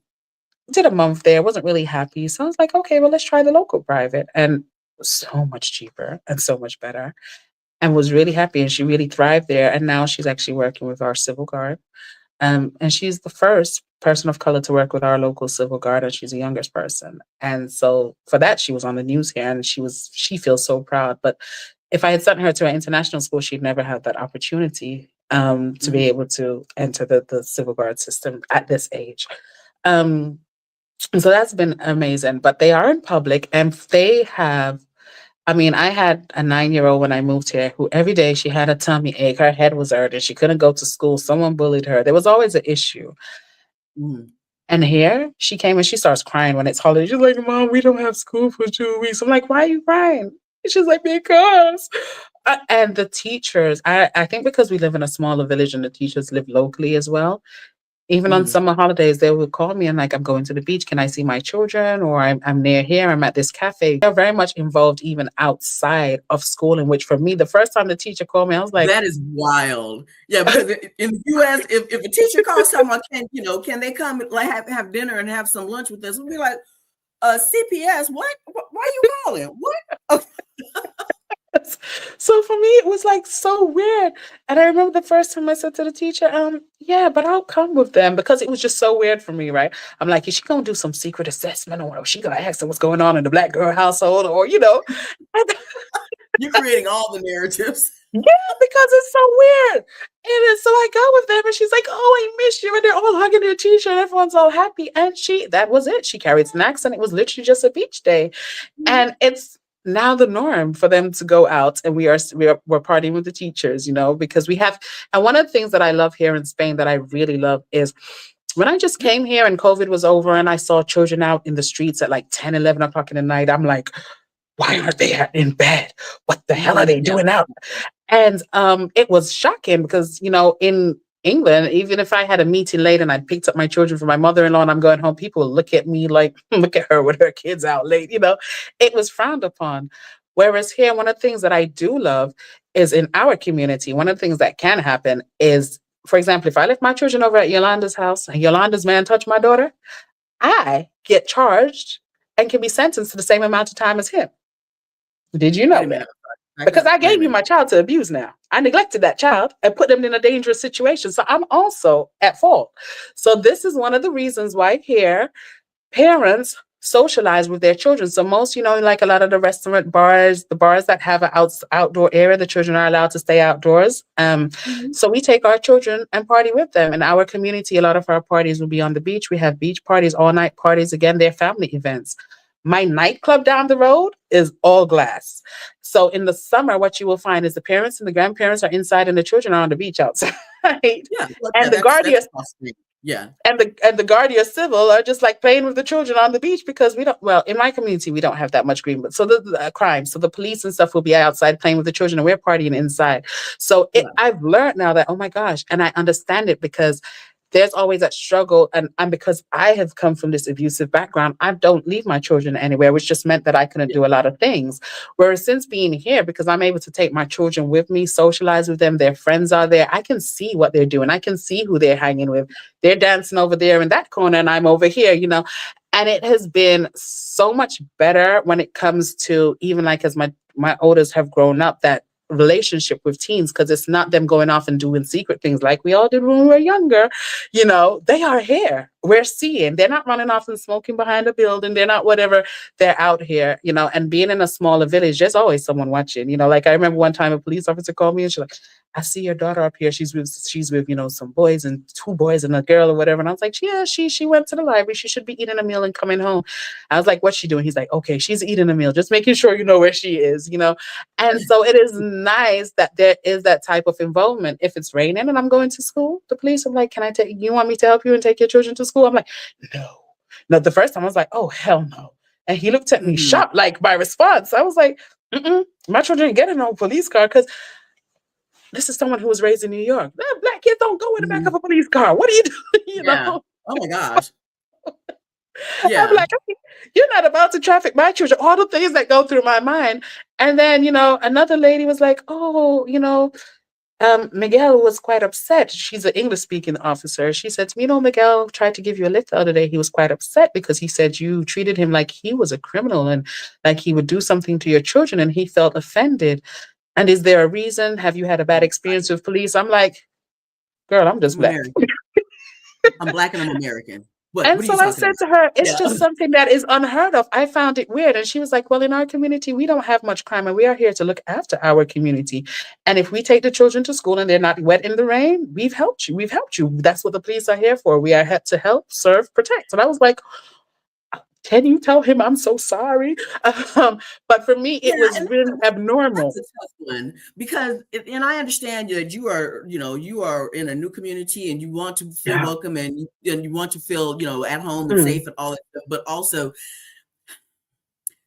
did a month there, wasn't really happy. So I was like, okay, well let's try the local private, and so much cheaper and so much better, and was really happy, and she really thrived there. And now she's actually working with our civil guard, and she's the first person of color to work with our local civil guard, and she's the youngest person. And so for that, she was on the news here, and she feels so proud. But if I had sent her to an international school, she'd never had that opportunity to be hmm able to enter the civil guard system at this age. Um, and so that's been amazing. But they are in public, and they have. I mean, I had a 9-year old when I moved here who every day she had a tummy ache, her head was hurting, she couldn't go to school, someone bullied her. There was always an issue. hmm And here she came and she starts crying when it's holiday. She's like, "Mom, we don't have school for 2 weeks." I'm like, "Why are you crying?" And she's like, "Because." And the teachers, I think because we live in a smaller village and the teachers live locally as well, Even on Mm. summer holidays, they would call me and like, I'm going to the beach. Can I see my children? Or I'm near here. I'm at this cafe. They're very much involved even outside of school, in which for me, the first time the teacher called me, I was like, That is wild. Yeah, because in the US, if a teacher calls someone, can they come like have dinner and have some lunch with us? We'll be like, CPS, what? Why are you calling? What? so for me, it was like so weird. And I remember the first time I said to the teacher, yeah, but I'll come with them, because it was just so weird for me, right? I'm like, is she gonna do some secret assessment, or is she gonna ask them what's going on in the Black girl household, or And You're creating all the narratives. yeah, because it's so weird. And then, so I go with them, and she's like, oh, I miss you. And they're all hugging their teacher, and everyone's all happy. And that was it. She carried snacks, and it was literally just a beach day. Mhm. And it's now the norm for them to go out, and we're partying with the teachers, because we have. And one of the things that I love here in Spain, that I really love, is when I just came here and COVID was over, and I saw children out in the streets at like 10, 11 o'clock in the night. I'm like, why aren't they in bed? What the hell are they Yeah. doing out? And it was shocking because, in England, even if I had a meeting late and I'd picked up my children from my mother-in-law and I'm going home, people would look at me like, look at her with her kids out late. It was frowned upon. Whereas here, one of the things that I do love is, in our community, one of the things that can happen is, for example, if I left my children over at Yolanda's house and Yolanda's man touched my daughter, I get charged and can be sentenced to the same amount of time as him. Did you Wait know a that? minute. Back Because up. I Wait a gave you minute. my child to abuse now. I neglected that child and put them in a dangerous situation. So I'm also at fault. So this is one of the reasons why here parents socialize with their children. So most, like a lot of the restaurant bars, the bars that have an outdoor area, the children are allowed to stay outdoors. Mhm. So we take our children and party with them. In our community, a lot of our parties will be on the beach. We have beach parties, all night parties. Again, they're family events. My nightclub down the road is all glass. So in the summer, what you will find is the parents and the grandparents are inside and the children are on the beach outside. Yeah. Well, yeah. And the That's guardian possible. Yeah. and the Guardia Civil are just like playing with the children on the beach, because we don't. Well, in my community, we don't have that much green, but so the crime. So the police and stuff will be outside playing with the children, and we're partying inside. So Yeah. I've learned now that, oh my gosh, and I understand it, because there's always that struggle, and because I have come from this abusive background, I don't leave my children anywhere, which just meant that I couldn't Yeah. do a lot of things. Whereas since being here, because I'm able to take my children with me, socialize with them, their friends are there, I can see what they're doing, I can see who they're hanging with. They're dancing over there in that corner, and I'm over here. And it has been so much better when it comes to, even like as my oldest have grown up, that relationship with teens, because it's not them going off and doing secret things like we all did when we were younger. They are here. We're seeing. They're not running off and smoking behind a building. They're not whatever. They're out here, and being in a smaller village, there's always someone watching. Like I remember one time a police officer called me and she's like, I see your daughter up here. She's with some boys, and two boys and a girl or whatever. And I was like, yeah, she went to the library. She should be eating a meal and coming home. I was like, what's she doing? He's like, okay, she's eating a meal. Just making sure you know where she is. And so it is nice that there is that type of involvement. If it's raining and I'm going to school, the police are like, can I take you? Want me to help you and take your children to school? I'm like, no. No, the first time I was like, oh, hell no. And he looked at me Mhm. shocked, like my response. I was like, my children ain't getting no police car, because this is someone who was raised in New York. Black kids don't go in the back of Mhm. a police car. What are you doing? Yeah. Oh my gosh. I'm Yeah. like, you're not about to traffic my children. All the things that go through my mind. And then, another lady was like, oh, Miguel was quite upset. She's an English speaking officer. She said to me, Miguel tried to give you a lift the other day. He was quite upset because he said you treated him like he was a criminal and like he would do something to your children, and he felt offended. And is there a reason? Have you had a bad experience with police? I'm like, girl, I'm just I'm black. American. I'm black and I'm American. What And are you so I talking said about? to her, it's Yeah. just something that is unheard of. I found it weird. And she was like, well, in our community, we don't have much crime, and we are here to look after our community. And if we take the children to school and they're not wet in the rain, we've helped you. We've helped you. That's what the police are here for. We are here to help, serve, protect. And I was like, can you tell him I'm so sorry? But for me, Yeah, it was and really that's abnormal. a tough one because and I understand that you are in a new community and you want to feel Yeah. welcome and you want to feel, at home and Mm, safe and all that stuff, but also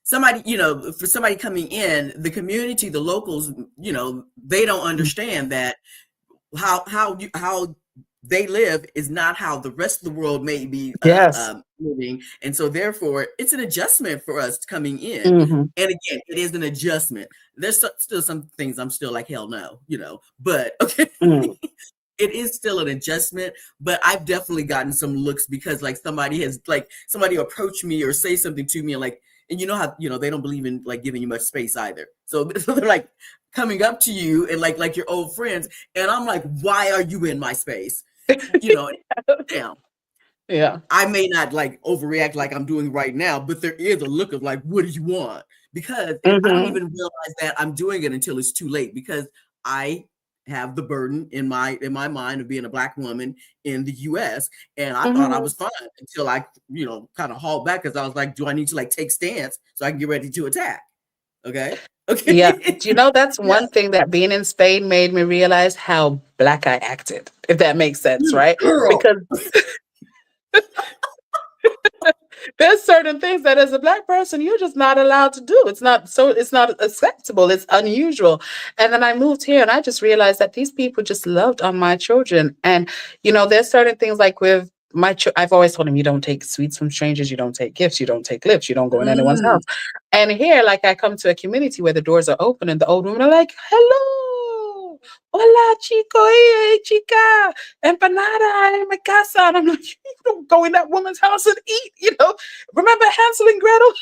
somebody, for somebody coming in, the community, the locals, they don't mm, understand that how they live is not how the rest of the world may be Yes. living. And so therefore it's an adjustment for us coming in. Mm-hmm. And again, it is an adjustment. There's still some things I'm still like, hell no, but okay. Mm. It is still an adjustment, but I've definitely gotten some looks because like somebody approach me or say something to me, and like, and you know how they don't believe in like giving you much space either. So, so they're like coming up to you and like your old friends, and I'm like, why are you in my space? Down. Yeah. I may not like overreact like I'm doing right now, but there is a look of like, what do you want? Because I don't Mm-hmm. even realize that I'm doing it until it's too late, because I have the burden in my mind of being a Black woman in the US. And I thought I Mm-hmm. was fine until I, kind of hauled back, because I was like, do I need to like take stance so I can get ready to attack? Okay. Yeah. Okay. Do you know that's Yeah. one thing that being in Spain made me realize how Black I acted, if that makes sense, right? Girl. Because there's certain things that as a Black person you're just not allowed to do. It's not acceptable. It's unusual. And then I moved here and I just realized that these people just loved on my children. And there's certain things like with I've always told them, you don't take sweets from strangers, you don't take gifts, you don't take lifts, you don't go in anyone's Mm. house. And here, like, I come to a community where the doors are open and the old women are like, hello, hola chico, hey chica, empanada en mi casa. And I'm like, you don't go in that woman's house and eat. Remember Hansel and Gretel?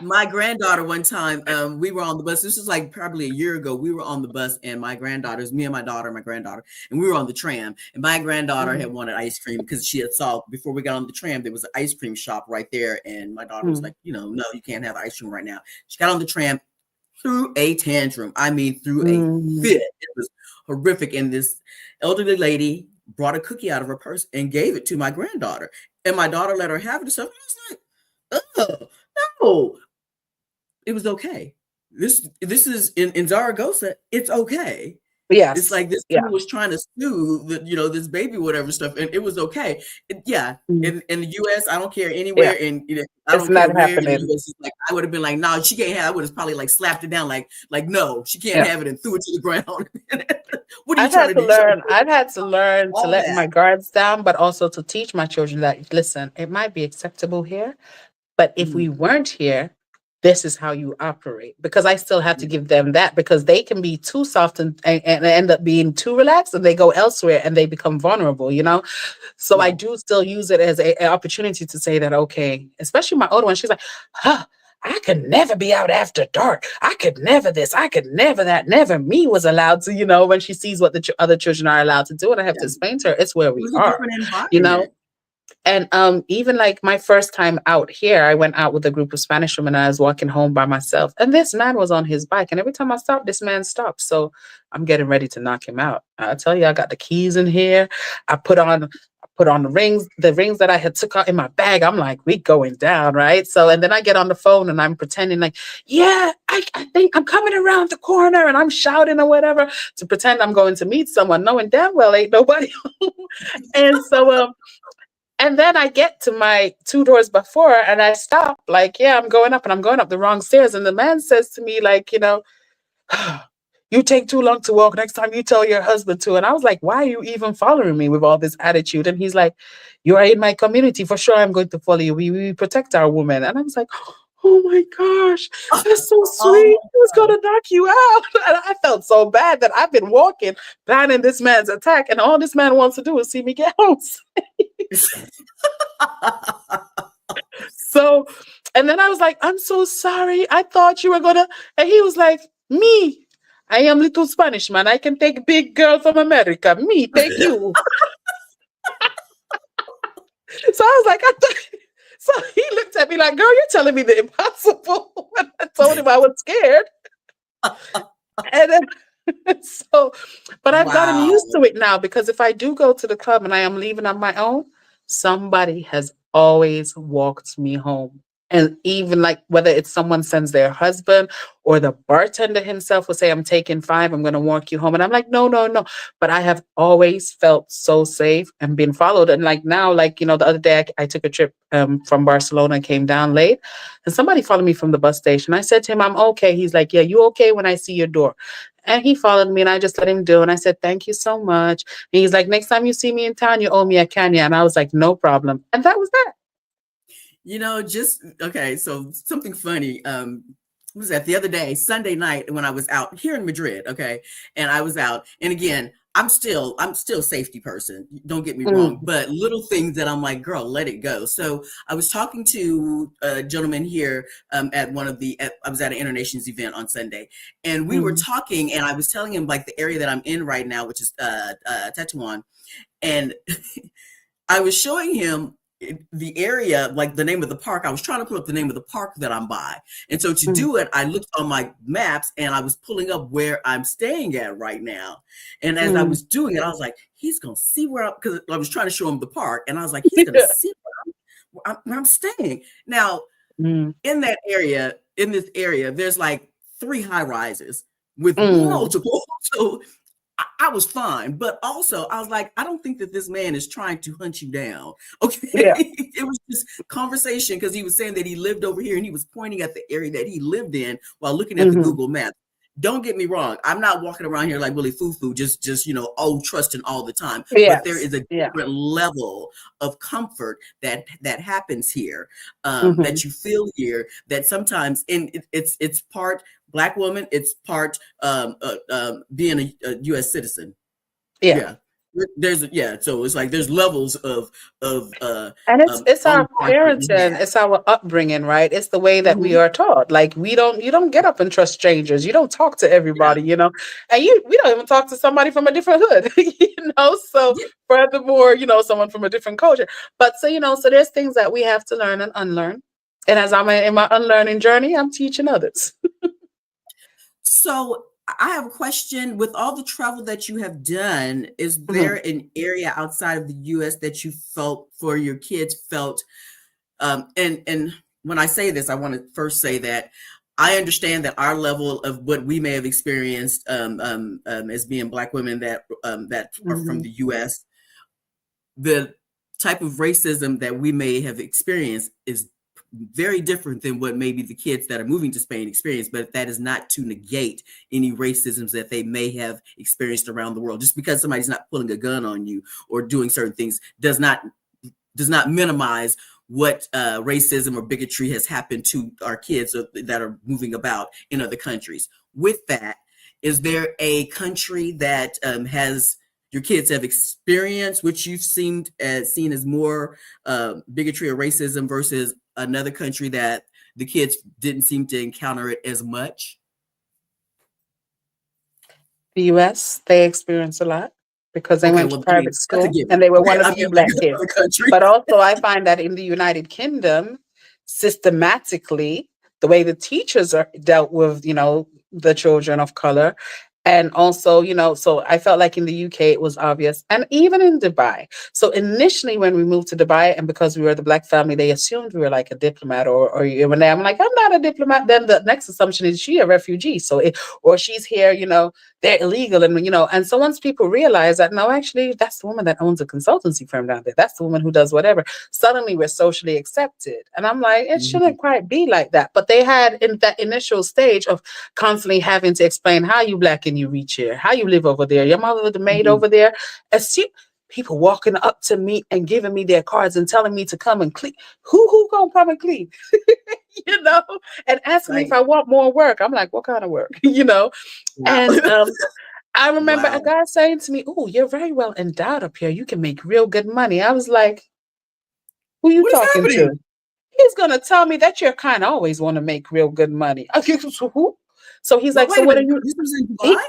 My granddaughter, one time, we were on the bus. This was like probably a year ago. We were on the bus, and my granddaughters, me and my daughter, my granddaughter, and we were on the tram. And my granddaughter had wanted ice cream because she had saw before we got on the tram, there was an ice cream shop right there. And my daughter was Mm. like, no, you can't have ice cream right now. She got on the tram, threw a tantrum. I mean, threw a Mm. fit. It was horrific. And this elderly lady brought a cookie out of her purse and gave it to my granddaughter. And my daughter let her have it and stuff. And I was like, oh, no, it was okay. This is in Zaragoza. It's okay. It's Yes. like this Yeah. woman was trying to sue this baby, whatever stuff, and it was okay. Yeah, Mm. in the U.S., I don't care Yeah. anywhere, and I It's don't care not where in the happening. U.S. It's like I would have been like, no, she can't have. I would have probably like slapped it down, like no, she can't Yeah. have it, and threw it to the ground. What are you I've trying had to to do? You trying to learn. I've had to learn to all let that? my guards down, but also to teach my children that, listen, it might be acceptable here, but if Mm, we weren't here, this is how you operate. Because I still have to yeah, give them that, because they can be too soft and end up being too relaxed, and they go elsewhere and they become vulnerable. So I yeah, do still use it as an opportunity to say that, okay, especially my older one, she's like, huh, I could never be out after dark. I could never this. I could never that. Never me was allowed to, when she sees what the other children are allowed to do. And I have to yeah. explain to her, it's where It we was a are, different you know? environment. And even like my first time out here, I went out with a group of Spanish women and I was walking home by myself. And this man was on his bike. And every time I stopped, this man stopped. So I'm getting ready to knock him out. I tell you, I got the keys in here. I put on the rings that I had took out in my bag. I'm like, we going down, right? So, and then I get on the phone and I'm pretending like, yeah, I think I'm coming around the corner, and I'm shouting or whatever to pretend I'm going to meet someone, knowing damn well ain't nobody. And so, and then I get to my two doors before and I stop, like, yeah, I'm going up, and I'm going up the wrong stairs. And the man says to me, like, you take too long to walk. Next time you tell your husband to. And I was like, why are you even following me with all this attitude? And he's like, you are in my community. For sure, I'm going to follow you. We protect our women. And I was like, oh my gosh, that's so Oh sweet. He was going to knock you out. And I felt so bad that I've been walking, planning this man's attack. And all this man wants to do is see me get home. my So, and then I was like, I'm so sorry. I thought you were gonna. And he was like, me, I am little Spanish man. I can take big girl from America. Me, take you. So I was like, so he looked at me like, girl, you're telling me the impossible. When I told him I was scared. And then, but I've gotten Wow. used to it now, because if I do go to the club and I am leaving on my own, somebody has always walked me home. And even like whether it's someone sends their husband or the bartender himself will say, I'm taking 5, I'm going to walk you home. And I'm like, no, no, no. But I have always felt so safe and been followed. And like now, like, the other day I took a trip from Barcelona and came down late and somebody followed me from the bus station. I said to him, I'm okay. He's like, yeah, you okay when I see your door? And he followed me and I just let him do. And I said, thank you so much. And he's like, next time you see me in town, you owe me a Kenya. And I was like, no problem. And that was that. Just okay. So something funny. What was that the other day, Sunday night, when I was out here in Madrid? Okay, and I was out, and again, I'm still a safety person. Don't get me wrong, Mm, but little things that I'm like, girl, let it go. So I was talking to a gentleman here at I was at an Inter Nations event on Sunday, and we were mm, talking, and I was telling him like the area that I'm in right now, which is Tetuan, and I was showing him the area, like the name of the park. I was trying to pull up the name of the park that I'm by. And so to mm, do it, I looked on my maps and I was pulling up where I'm staying at right now. And as I mm. was doing it, I was like, he's going to see because I was trying to show him the park. And I was like, he's going to see where I'm staying. Now, Mm, in this area, there's like 3 high rises with mm. multiple. So I was fine, but also I was like, I don't think that this man is trying to hunt you down. Okay. Yeah. It was just conversation because he was saying that he lived over here and he was pointing at the area that he lived in while looking at the Mhm. Google map. Don't get me wrong. I'm not walking around here like Willie Foo, just trusting all the time. But there Yes. is a Yeah. different level of comfort that happens here, that Mhm. you feel here. That sometimes, and it's part Black woman, it's part being a U.S. citizen. Yeah. Yeah, So it's like there's levels of And it's our unguard that we parenting, have. it's our upbringing, right? It's the way that we Mhm. are taught. Like you don't get up and trust strangers. You don't talk to Yeah, everybody. And we don't even talk to somebody from a different hood, So yeah. furthermore, someone from a different culture. But so there's things that we have to learn and unlearn. And as I'm in my unlearning journey, I'm teaching others. So I have a question. With all the travel that you have done, is there an area outside of the U.S. that you felt for your kids felt and when I say this, I want to first say that I understand that our level of what we may have experienced as being Black women that are from Mhm. the U.S., the type of racism that we may have experienced is very different than what maybe the kids that are moving to Spain experience, but that is not to negate any racisms that they may have experienced around the world. Just because somebody's not pulling a gun on you or doing certain things does not minimize what racism or bigotry has happened to our kids that are moving about in other countries. With that, is there a country that has your kids have experienced, which you've seen as more bigotry or racism versus another country that the kids didn't seem to encounter it as much? The US, they experience a lot because they Okay, went to well, I mean, private that's a school and given. they were Okay, one of I the mean, few like Black kids. other countries. But also, I find that in the United Kingdom, systematically, the way the teachers are dealt with, the children of color. And also, so I felt like in the UK it was obvious, and even in Dubai. So initially, when we moved to Dubai, and because we were the Black family, they assumed we were like a diplomat, or when I'm like, I'm not a diplomat. Then the next assumption is she a refugee, or she's here, they're illegal, and so once people realize that no, actually, that's the woman that owns a consultancy firm down there. That's the woman who does whatever. Suddenly, we're socially accepted, and I'm like, it Mhm. shouldn't quite be like that. But they had in that initial stage of constantly having to explain how you Black and you reach here, how you live over there, your mother the maid Mhm. over there. Assume people walking up to me and giving me their cards and telling me to come and clean. Who gonna come and clean? you know, and asking me if Right. I want more work. I'm like, what kind of work? Wow. And I remember a Wow. guy saying to me, "Oh, you're very well endowed up here. You can make real good money." I was like, "Who you What is talking happening? to?" He's gonna tell me that you're kind of always want to make real good money. Okay, so who? So he's But like, "So wait a what are minute. you?" This was in Dubai?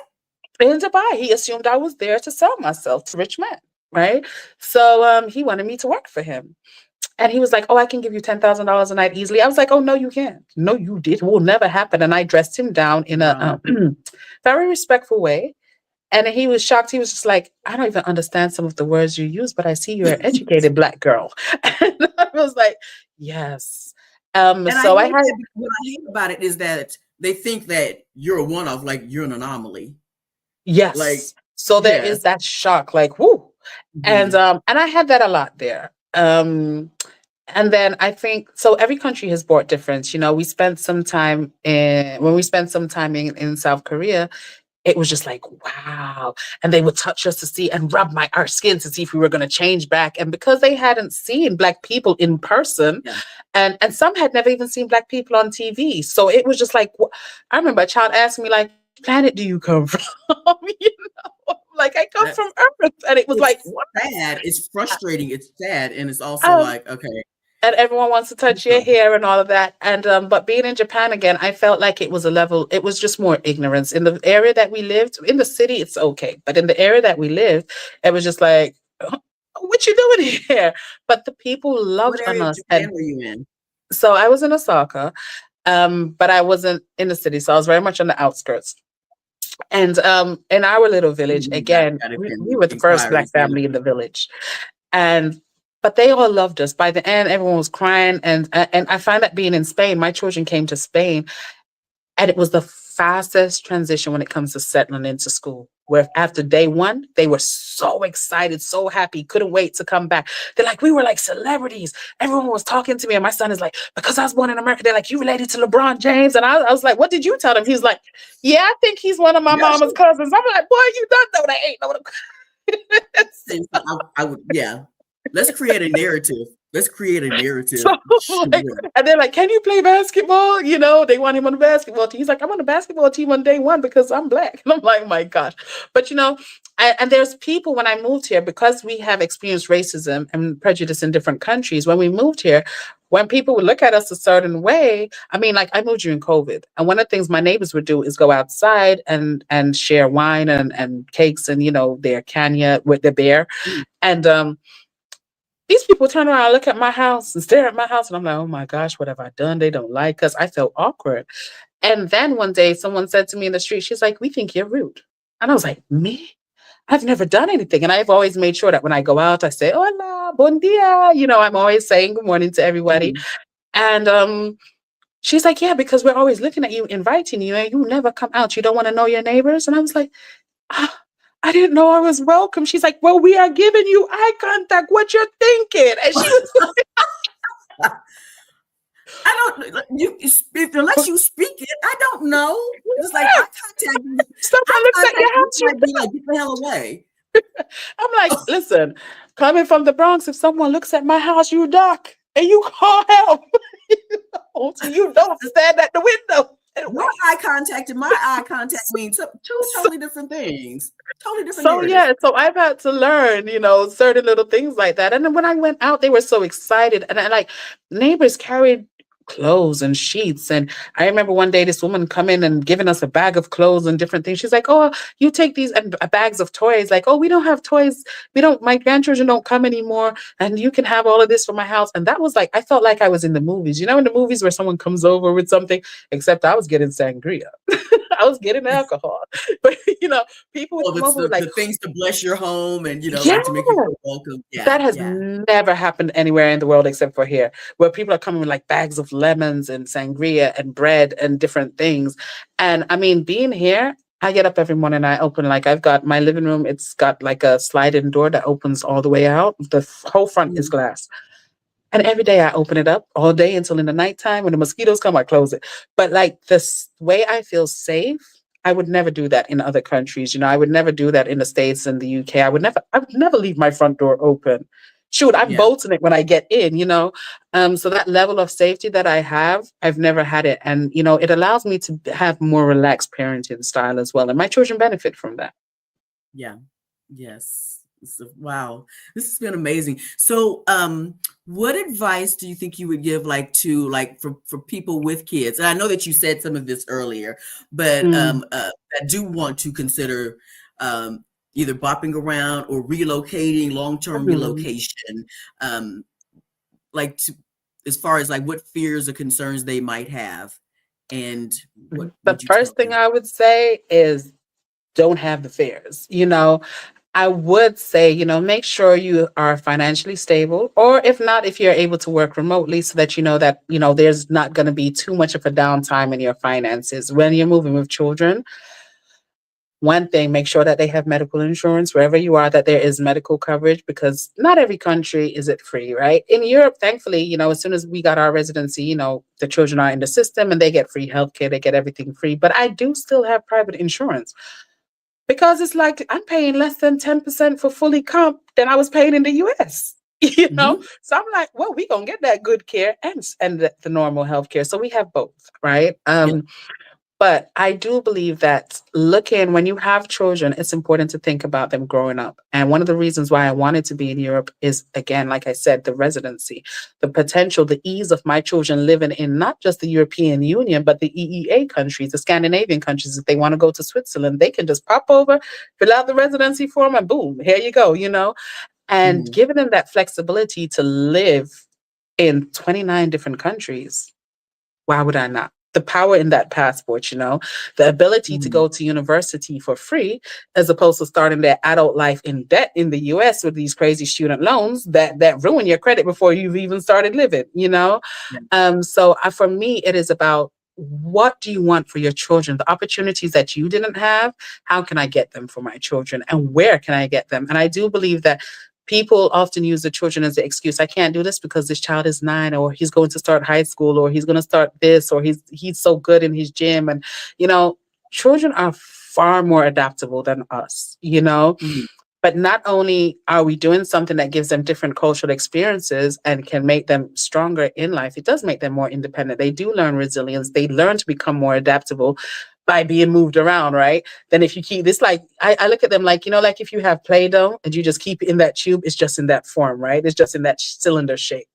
He in Dubai. He assumed I was there to sell myself to rich men, right? So he wanted me to work for him. And he was like, "Oh, I can give you $10,000 a night easily." I was like, "Oh, no, you can't. No, you did. It will never happen." And I dressed him down in a Wow. very respectful way. And he was shocked. He was just like, "I don't even understand some of the words you use, but I see you're an educated Black girl." And I was like, "Yes." And I So I hate had that because what I hate about it is that they think that you're a one-off, like you're an anomaly. Like, yes. So there is yes. that shock, like, whoo. Mhm. And I had that a lot there. And then I think so every country has brought difference. You know, we spent some time in when we spent some time in South Korea, it was just like, wow. And they would touch us to see and rub our skin to see if we were going to change back. And because they hadn't seen Black people in person, Yeah. and some had never even seen Black people on TV. So it was just like, I remember a child asked me, like, planet do you come from? You know, like, I come from That's Earth. And it was like, it's what? sad. It's frustrating. It's sad. And it's also Um, like, okay, and everyone wants to touch your so hair and all of that. And but being in Japan again, I felt like it was a level, it was just more ignorance. In the area that we lived, in the city, it's okay. But in the area that we lived, it was just like, "Oh, what you doing here?" But the people what loved on area of us. Japan And were you in? so I was in Osaka, but I wasn't in the city. So I was very much on the outskirts. And in our little village, Mhm. again, Got it. we were the first Black Inquiries. Yeah. family in the village. And but they all loved us. By the end, everyone was crying, and I find that being in Spain, my children came to Spain, and it was the fastest transition when it comes to settling into school. Where after day one, they were so excited, so happy, couldn't wait to come back. They're like, we were like celebrities. Everyone was talking to me, and my son is like, because I was born in America, they're like, you related to LeBron James, and I was like, what did you tell them? He's like, yeah, I think he's one of my Yeah, mama's sure. cousins. I'm like, boy, you don't know they ain't no. Things that I would, yeah. Let's create a narrative. Let's create a narrative. So like, Sure. and they're like, "Can you play basketball?" You know, they want him on the basketball team. He's like, "I'm on the basketball team on day one because I'm Black." And I'm like, "Oh my gosh!" But you know, and there's people when I moved here because we have experienced racism and prejudice in different countries. When we moved here, when people would look at us a certain way, I mean, like I moved during COVID, and one of the things my neighbors would do is go outside and share wine and cakes and their canya with the bear, Mm. and these people turn around, look at my house and stare at my house. And I'm like, oh my gosh, what have I done? They don't like us. I felt awkward. And then one day someone said to me in the street, she's like, we think you're rude. And I was like, me? I've never done anything. And I've always made sure that when I go out, I say, hola, bon dia. I'm always saying good morning to everybody. Mhm. And she's like, yeah, because we're always looking at you, inviting you, and you never come out. You don't want to know your neighbors. And I was like, ah, I didn't know I was welcome. She's like, well, we are giving you eye contact. What you're thinking? And she was I don't you speak unless you speak it. I don't know. It's like yeah. Someone eye looks at contact your house, you might be like, get the hell away. I'm like, listen, coming from the Bronx, if someone looks at my house, you duck and you call help. So you don't stand at the window and Your wait. eye contact and my eye contact mean two So, totally different things. Totally different so narrative. yeah, so I've had to learn, certain little things like that. And then when I went out, they were so excited. And I like neighbors carried clothes and sheets. And I remember one day this woman coming and giving us a bag of clothes and different things. She's like, oh, you take these and bags of toys. Like, oh, we don't have toys. My grandchildren don't come anymore. And you can have all of this for my house. And that was like, I felt like I was in the movies. In the movies where someone comes over with something, except I was getting sangria. I was getting alcohol. But, people would Oh, come over with like, the things to bless your home and yeah, like to make you feel welcome. Yeah, that has yeah. never happened anywhere in the world except for here, where people are coming with like bags of lemons and sangria and bread and different things. And I mean, being here, I get up every morning, I open, like, I've got my living room, it's got like a slide-in door that opens all the way out. The whole front is Mhm. glass. And every day I open it up all day until in the nighttime when the mosquitoes come, I close it. But like this way I feel safe, I would never do that in other countries. I would never do that in the States and the UK. I would never leave my front door open. Shoot, I'm Yeah, bolting it when I get in. So that level of safety that I have, I've never had it. And, it allows me to have more relaxed parenting style as well. And my children benefit from that. yeah. Yes. Wow. This has been amazing. So, what advice do you think you would give like to like for people with kids? And I know that you said some of this earlier, but Mm. that do want to consider either bopping around or relocating, long-term Mhm. relocation, um, like to, as far as like what fears or concerns they might have, and what The would you tell first thing them? I would say is don't have the fears. I would say, make sure you are financially stable, or if not, if you're able to work remotely so that there's not going to be too much of a downtime in your finances when you're moving with children. One thing, make sure that they have medical insurance wherever you are, that there is medical coverage, because not every country is it free, right? In Europe, thankfully, as soon as we got our residency, the children are in the system and they get free healthcare, they get everything free. But I do still have private insurance because it's like I'm paying less than 10% for fully comp than I was paying in the US. Hmm. So I'm like, well, we gonna get that good care and the normal healthcare. So we have both, right? Yeah. But I do believe that when you have children, it's important to think about them growing up. And one of the reasons why I wanted to be in Europe is, again, like I said, the residency, the potential, the ease of my children living in not just the European Union, but the EEA countries, the Scandinavian countries. If they want to go to Switzerland, they can just pop over, fill out the residency form, and boom, here you go. And Hmm. giving them that flexibility to live in 29 different countries, why would I not? The power in that passport, the ability to Hmm. go to university for free, as opposed to starting their adult life in debt in the US with these crazy student loans that ruin your credit before you've even started living. Yeah. For me, it is about, what do you want for your children? The opportunities that you didn't have, how can I get them for my children? And where can I get them? And I do believe that people often use the children as the excuse. I can't do this because this child is 9, or he's going to start high school, or he's going to start this, or he's so good in his gym. And children are far more adaptable than us. Hmm. But not only are we doing something that gives them different cultural experiences and can make them stronger in life, it does make them more independent. They do learn resilience. They learn to become more adaptable by being moved around, right? Then if you keep this, like, I look at them like, like if you have Play-Doh and you just keep it in that tube, it's just in that form, right? It's just in that cylinder shape.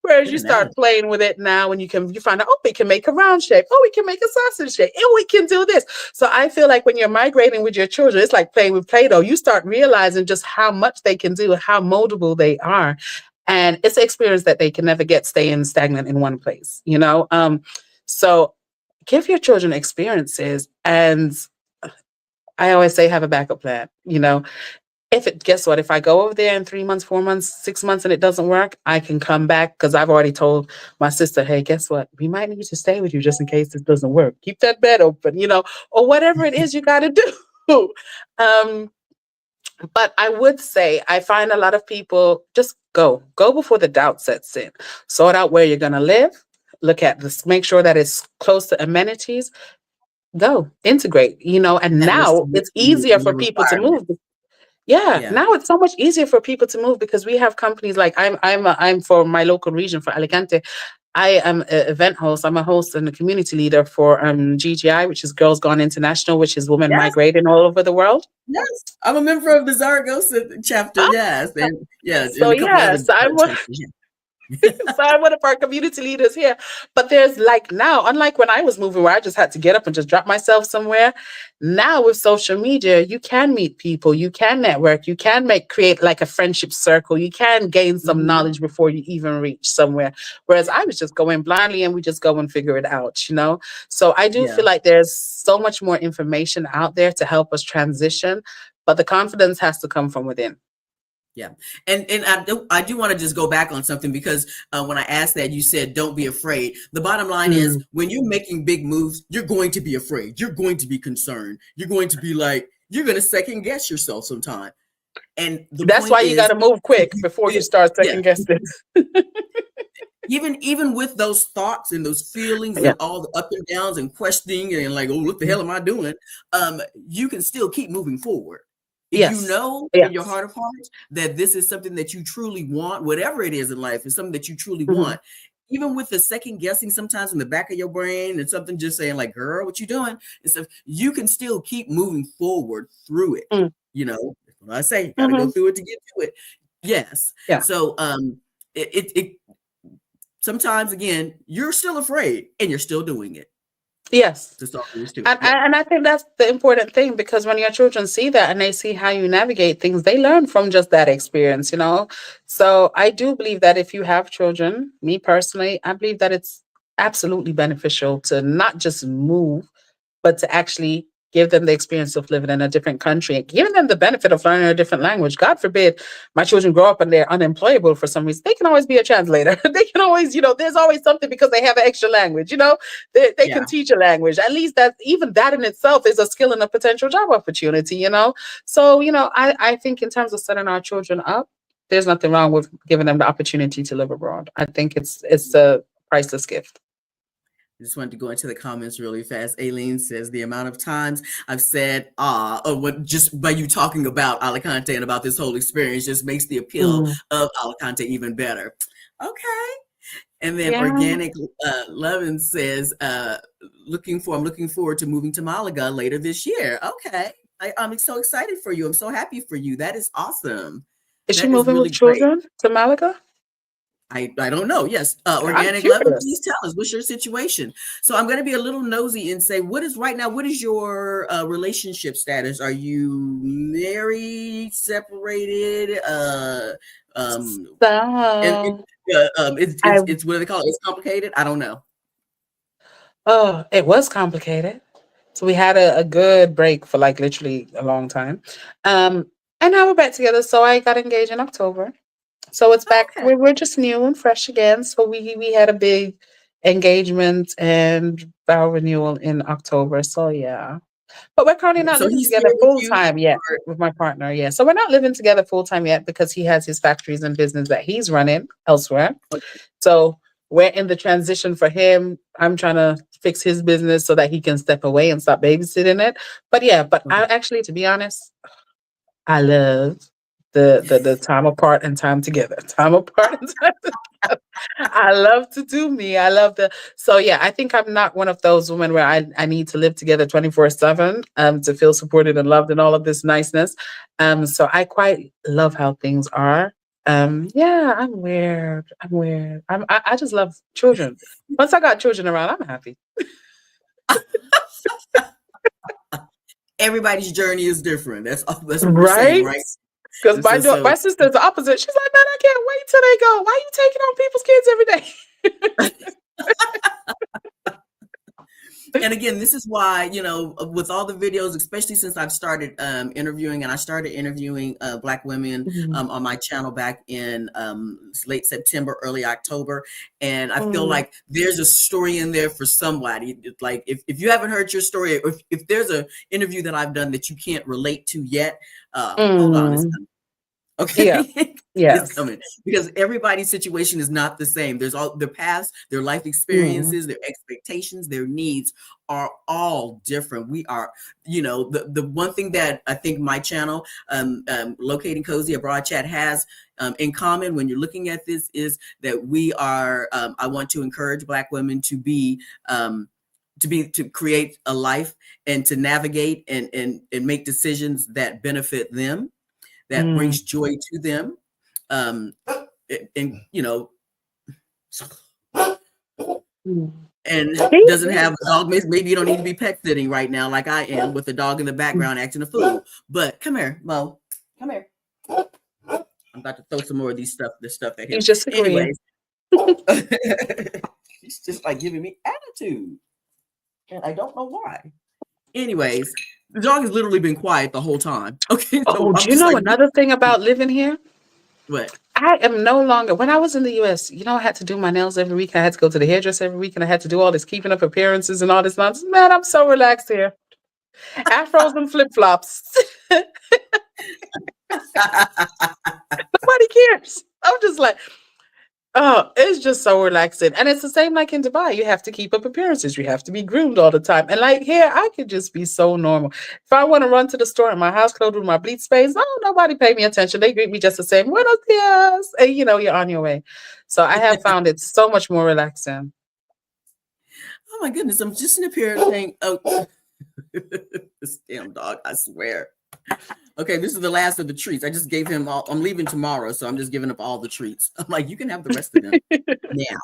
Whereas Good you start analogy. playing with it now, and you find out, oh, we can make a round shape. Oh, we can make a sausage shape. And we can do this. So I feel like when you're migrating with your children, it's like playing with Play-Doh. You start realizing just how much they can do, how moldable they are. And it's an experience that they can never get staying stagnant in one place. So give your children experiences. And I always say, have a backup plan. Guess what? If I go over there in 3 months, 4 months, 6 months, and it doesn't work, I can come back, because I've already told my sister, hey, guess what? We might need to stay with you just in case this doesn't work. Keep that bed open, or whatever it is you got to do. um, but I would say I find a lot of people just go before the doubt sets in. Sort out where you're going to live. Look at this, make sure that it's close to amenities. Go integrate, and That list of now it's easier for your people to move. requirements. Yeah, Yeah. now it's so much easier for people to move, because we have companies like, I'm for my local region, for Alicante. I am an event host. I'm a host and a community leader for GGI, which is Girls Gone International, which is women Yes. migrating all over the world. Yes. I'm a member of the Zaragoza chapter. Ah, Yes. And yeah, so and a couple of other yes, I'm chapters. Yeah. so I'm one of our community leaders here. But there's, like, now, unlike when I was moving where I just had to get up and just drop myself somewhere, now with social media, you can meet people, you can network, you can create like a friendship circle, you can gain some Hmm. knowledge before you even reach somewhere. Whereas I was just going blindly, and we just go and figure it out. So I do Yeah. feel like there's so much more information out there to help us transition, but the confidence has to come from within. Yeah, and I do want to just go back on something, because when I asked that, you said don't be afraid. The bottom line is, Mm. when you're making big moves, you're going to be afraid. You're going to be concerned. You're going to be like, you're going to second guess yourself sometime. And the That's point why you got is, to move if quick you before you still, start yeah, second guessing. even with those thoughts and those feelings Yeah. and all the up and downs and questioning and like, oh, what the hell am I doing? You can still keep moving forward. If you Yes. know in your Yes. heart of hearts that this is something that you truly want, whatever it is in life is something that you truly Mhm. want, even with the second guessing sometimes in the back of your brain and something just saying like, girl, what you doing? And stuff, you can still keep moving forward through it. Mm. What I say, you got to go Mhm. through it to get to it. Yes. Yeah. So it sometimes, again, you're still afraid and you're still doing it. Yes. That's all there is to it. And, Yeah. and I think that's the important thing, because when your children see that and they see how you navigate things, they learn from just that experience. So I do believe that if you have children, me personally, I believe that it's absolutely beneficial to not just move, but to actually give them the experience of living in a different country, and giving them the benefit of learning a different language. God forbid my children grow up and they're unemployable for some reason. They can always be a translator. They can always, there's always something because they have an extra language, they can Yeah. teach a language. At least even that in itself is a skill and a potential job opportunity. So, I think in terms of setting our children up, there's nothing wrong with giving them the opportunity to live abroad. I think it's a priceless gift. I just wanted to go into the comments really fast. Aileen says the amount of times I've said or what just by you talking about Alicante and about this whole experience just makes the appeal of Alicante even better. Okay. And then Yeah. Organic Levin says, I'm looking forward to moving to Malaga later this year. Okay. I'm so excited for you. I'm so happy for you. That is awesome. Is she That is moving really with great. children to Malaga? I don't know. Yes. I'm Organic Levin, curious. please tell us what's your situation. So I'm going to be a little nosy and say, what is your relationship status? Are you married, separated? It's what do they call it? It's complicated. I don't know. Oh, it was complicated. So we had a good break for like literally a long time. And now we're back together. So I got engaged in October. So it's back. Okay. We're just new and fresh again. So we had a big engagement and vow renewal in October. So yeah. But we're currently not So living he's together here with full you. time yet with my partner. Yeah. So we're not living together full time yet because he has his factories and business that he's running elsewhere. So we're in the transition for him. I'm trying to fix his business so that he can step away and stop babysitting it. But yeah, I actually, to be honest, I love the time apart and time together. Time apart and time together. I love to do me. So yeah, I think I'm not one of those women where I need to live together 24/7 to feel supported and loved and all of this niceness. So I quite love how things are. Yeah, I'm weird. I just love children. Once I got children around, I'm happy. Everybody's journey is different. That's what we're saying, Right? right? Because So my sister's the opposite. She's like, man, I can't wait till they go. Why are you taking on people's kids every day? and again, this is why, with all the videos, especially since I've started interviewing, and I started interviewing Black women on my channel back in late September, early October. And I feel like there's a story in there for somebody. Like if you haven't heard your story, if there's an interview that I've done that you can't relate to yet, hold on, it's coming. Okay. Yeah. Yes. It's coming because everybody's situation is not the same. There's all their past, their life experiences, their expectations, their needs are all different. We are, the one thing that I think my channel, Locating Cozy Abroad Chat has in common when you're looking at this is that we are, I want to encourage Black women to create a life and to navigate and make decisions that benefit them, that brings joy to them. And doesn't have a dog. Maybe you don't need to be pet sitting right now like I am with the dog in the background acting a fool. But come here, Mo. Come here. I'm about to throw some more of this stuff at him. He's just agreeing. Anyways, he's just like giving me attitude. And I don't know why. Anyways, the dog has literally been quiet the whole time. Okay. So do you know another thing about living here? What? I am no longer, when I was in the US, I had to do my nails every week. I had to go to the hairdresser every week and I had to do all this keeping up appearances and all this nonsense. Man, I'm so relaxed here. Afros and flip-flops. Nobody cares. I'm just like, oh, it's just so relaxing. And it's the same like in Dubai. You have to keep up appearances. You have to be groomed all the time. And like here, I could just be so normal. If I want to run to the store in my house clothes with my bleach space, nobody pay me attention. They greet me just the same. Buenos dias. And you're on your way. So I have found it so much more relaxing. Oh my goodness. I'm just in here saying, oh, this damn dog, I swear. Okay, this is the last of the treats. I just gave him all. I'm leaving tomorrow, so I'm just giving up all the treats. I'm like, you can have the rest of them now.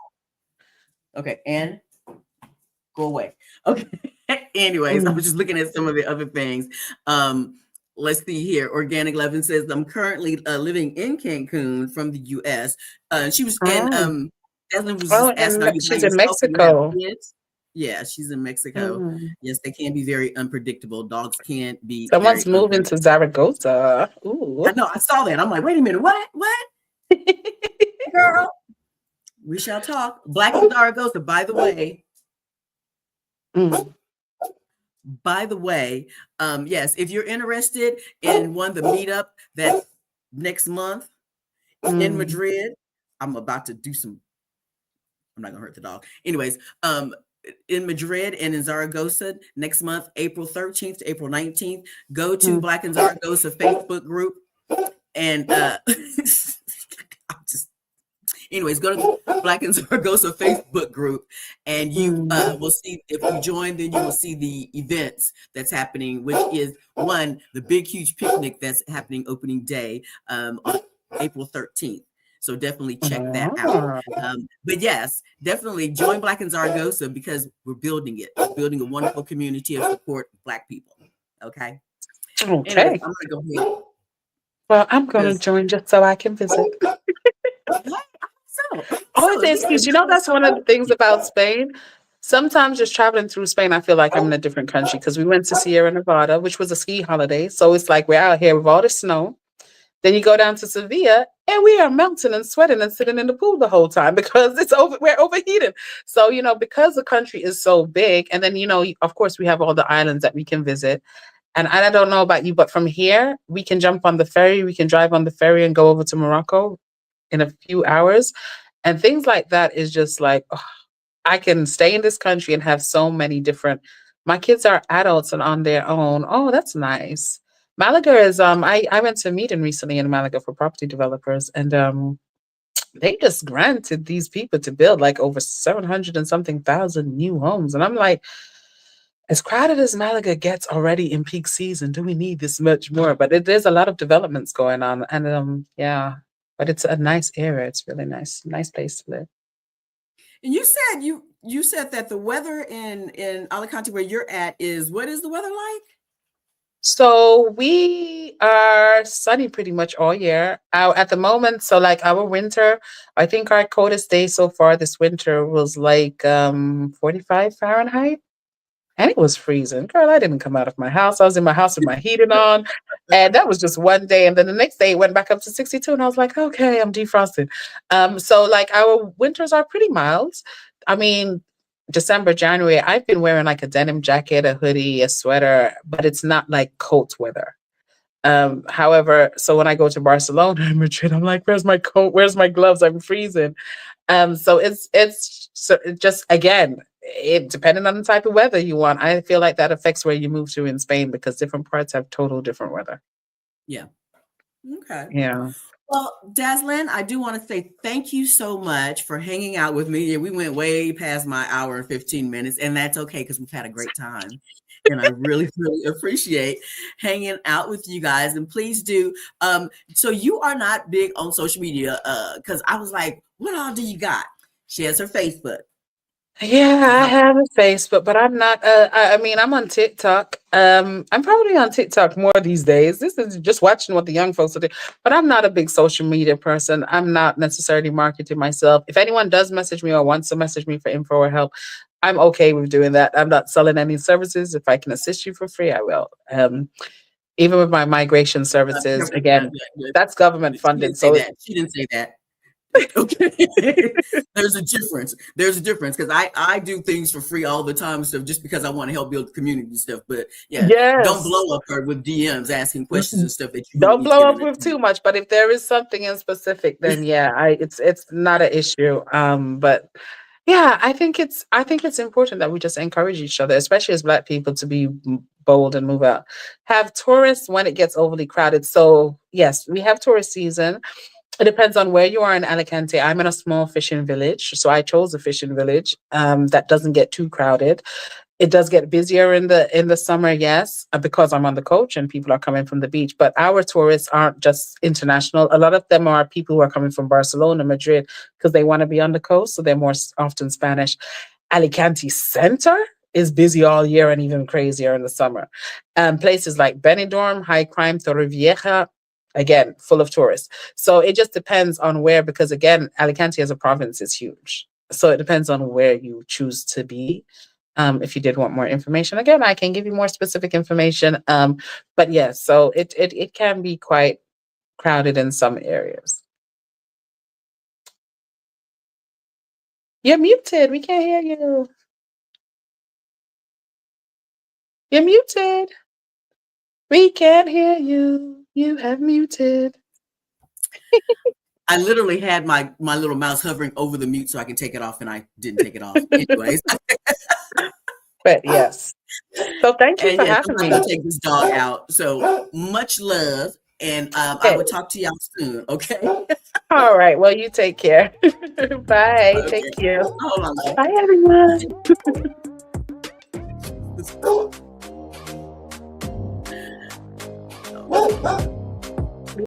Okay, and go away. Okay. Anyways, I was just looking at some of the other things. Let's see here. Organic Levin says, I'm currently living in Cancun from the US. She was and Dazlyn was just asking, are you by she's in yourself? Do you have Mexico. kids? Yeah, she's in Mexico. Mm. Yes, they can be very unpredictable. Dogs can't be Someone's very moving to unpredictable. Zaragoza. I Ooh. know. I saw that. I'm like, wait a minute. What? What? Girl, we shall talk. Black and Zaragoza, by the way. Mm, By the way, yes, if you're interested in one of the meetup that next month in mm, Madrid, I'm about to do some. I'm not gonna hurt the dog. Anyways, in Madrid and in Zaragoza next month, April 13th to April 19th, go to mm, Black and Zaragoza Facebook group and I'm just anyways, go to the Black and Zaragoza Facebook group, and you mm. will see. If you join, then you will see the events that's happening, which is one the big huge picnic that's happening opening day on April 13th. So definitely check that out. Ah, But yes, definitely join Black and Zaragoza because we're building it. We're building a wonderful community of support of Black people. Okay. Anyways, okay. I'm gonna go ahead Well, I'm going to because join just so I can visit. so Always an this has excuse. You been know, a that's one of the things fun. about Spain. Sometimes just traveling through Spain, I feel like I'm in a different country because we went to Sierra Nevada, which was a ski holiday. So it's like we're out here with all the snow. Then you go down to Sevilla and we are melting and sweating and sitting in the pool the whole time because we're overheated. So, because the country is so big, and then, of course, we have all the islands that we can visit. And I don't know about you, but from here, we can jump on the ferry, we can drive on the ferry and go over to Morocco in a few hours. And things like that is just like, oh, I can stay in this country and have so many different. My kids are adults and on their own. Oh, that's nice. Malaga is I went to a meeting recently in Malaga for property developers, and they just granted these people to build like over 700 and something thousand new homes. And I'm like, as crowded as Malaga gets already in peak season, do we need this much more? But there's a lot of developments going on, and yeah, but it's a nice area. It's really nice place to live. And you said that the weather in Alicante where you're at is what is the weather like? So we are sunny pretty much all year. At the moment, so like our winter, I think our coldest day so far this winter was like 45 Fahrenheit. And it was freezing. Girl, I didn't come out of my house. I was in my house with my heating on. And that was just one day. And then the next day it went back up to 62. And I was like, okay, I'm defrosted. So like our winters are pretty mild. I mean, December, January, I've been wearing like a denim jacket, a hoodie, a sweater, but it's not like cold weather. However, so when I go to Barcelona and Madrid, I'm like, where's my coat? Where's my gloves? I'm freezing. So it just again, it depending on the type of weather you want. I feel like that affects where you move to in Spain because different parts have total different weather. Yeah. Okay. Yeah. Well, Dazlyn, I do want to say thank you so much for hanging out with me. Yeah, we went way past my hour and 15 minutes, and that's okay because we've had a great time. And I really, really appreciate hanging out with you guys. And please do. So you are not big on social media, because I was like, what all do you got? She has her Facebook. Yeah, I How have a Facebook, but I'm not I mean I'm on TikTok. I'm probably on TikTok more these days. This is just watching what the young folks are doing. But I'm not a big social media person. I'm not necessarily marketing myself. If anyone does message me or wants to message me for info or help, I'm okay with doing that. I'm not selling any services. If I can assist you for free, I will. Even with my migration services, again, that's government she funded. didn't say So that. She didn't say that. Okay. There's a difference. There's a difference because I do things for free all the time and stuff just because I want to help build the community and stuff. But yeah, don't yes. blow up her with DMs asking questions and stuff that you really Don't need to blow get an up with attorney. too much, but if there is something in specific, then yeah, it's not an issue. But yeah, I think it's important that we just encourage each other, especially as Black people, to be bold and move out. Have tourists when it gets overly crowded. So yes, we have tourist season. It depends on where you are in Alicante. I'm in a small fishing village, so I chose a fishing village that doesn't get too crowded. It does get busier in the summer, yes, because I'm on the coach and people are coming from the beach. But our tourists aren't just international. A lot of them are people who are coming from Barcelona, Madrid, because they want to be on the coast, so they're more often Spanish. Alicante Center is busy all year and even crazier in the summer. Places like Benidorm, high crime, Torrevieja, again, full of tourists. So it just depends on where, because again, Alicante as a province is huge. So it depends on where you choose to be. if you did want more information. Again, I can give you more specific information. But yes, so it can be quite crowded in some areas. You're muted. We can't hear you. You're muted. We can't hear you. You have muted. I literally had my little mouse hovering over the mute so I can take it off, and I didn't take it off. Anyways. But yes. So thank you And for yes, having I'm me. gonna take this dog out. So much love, and I will talk to y'all soon. Okay. All right. Well, you take care. Bye. Okay. Thank you. Hold on. Bye, everyone.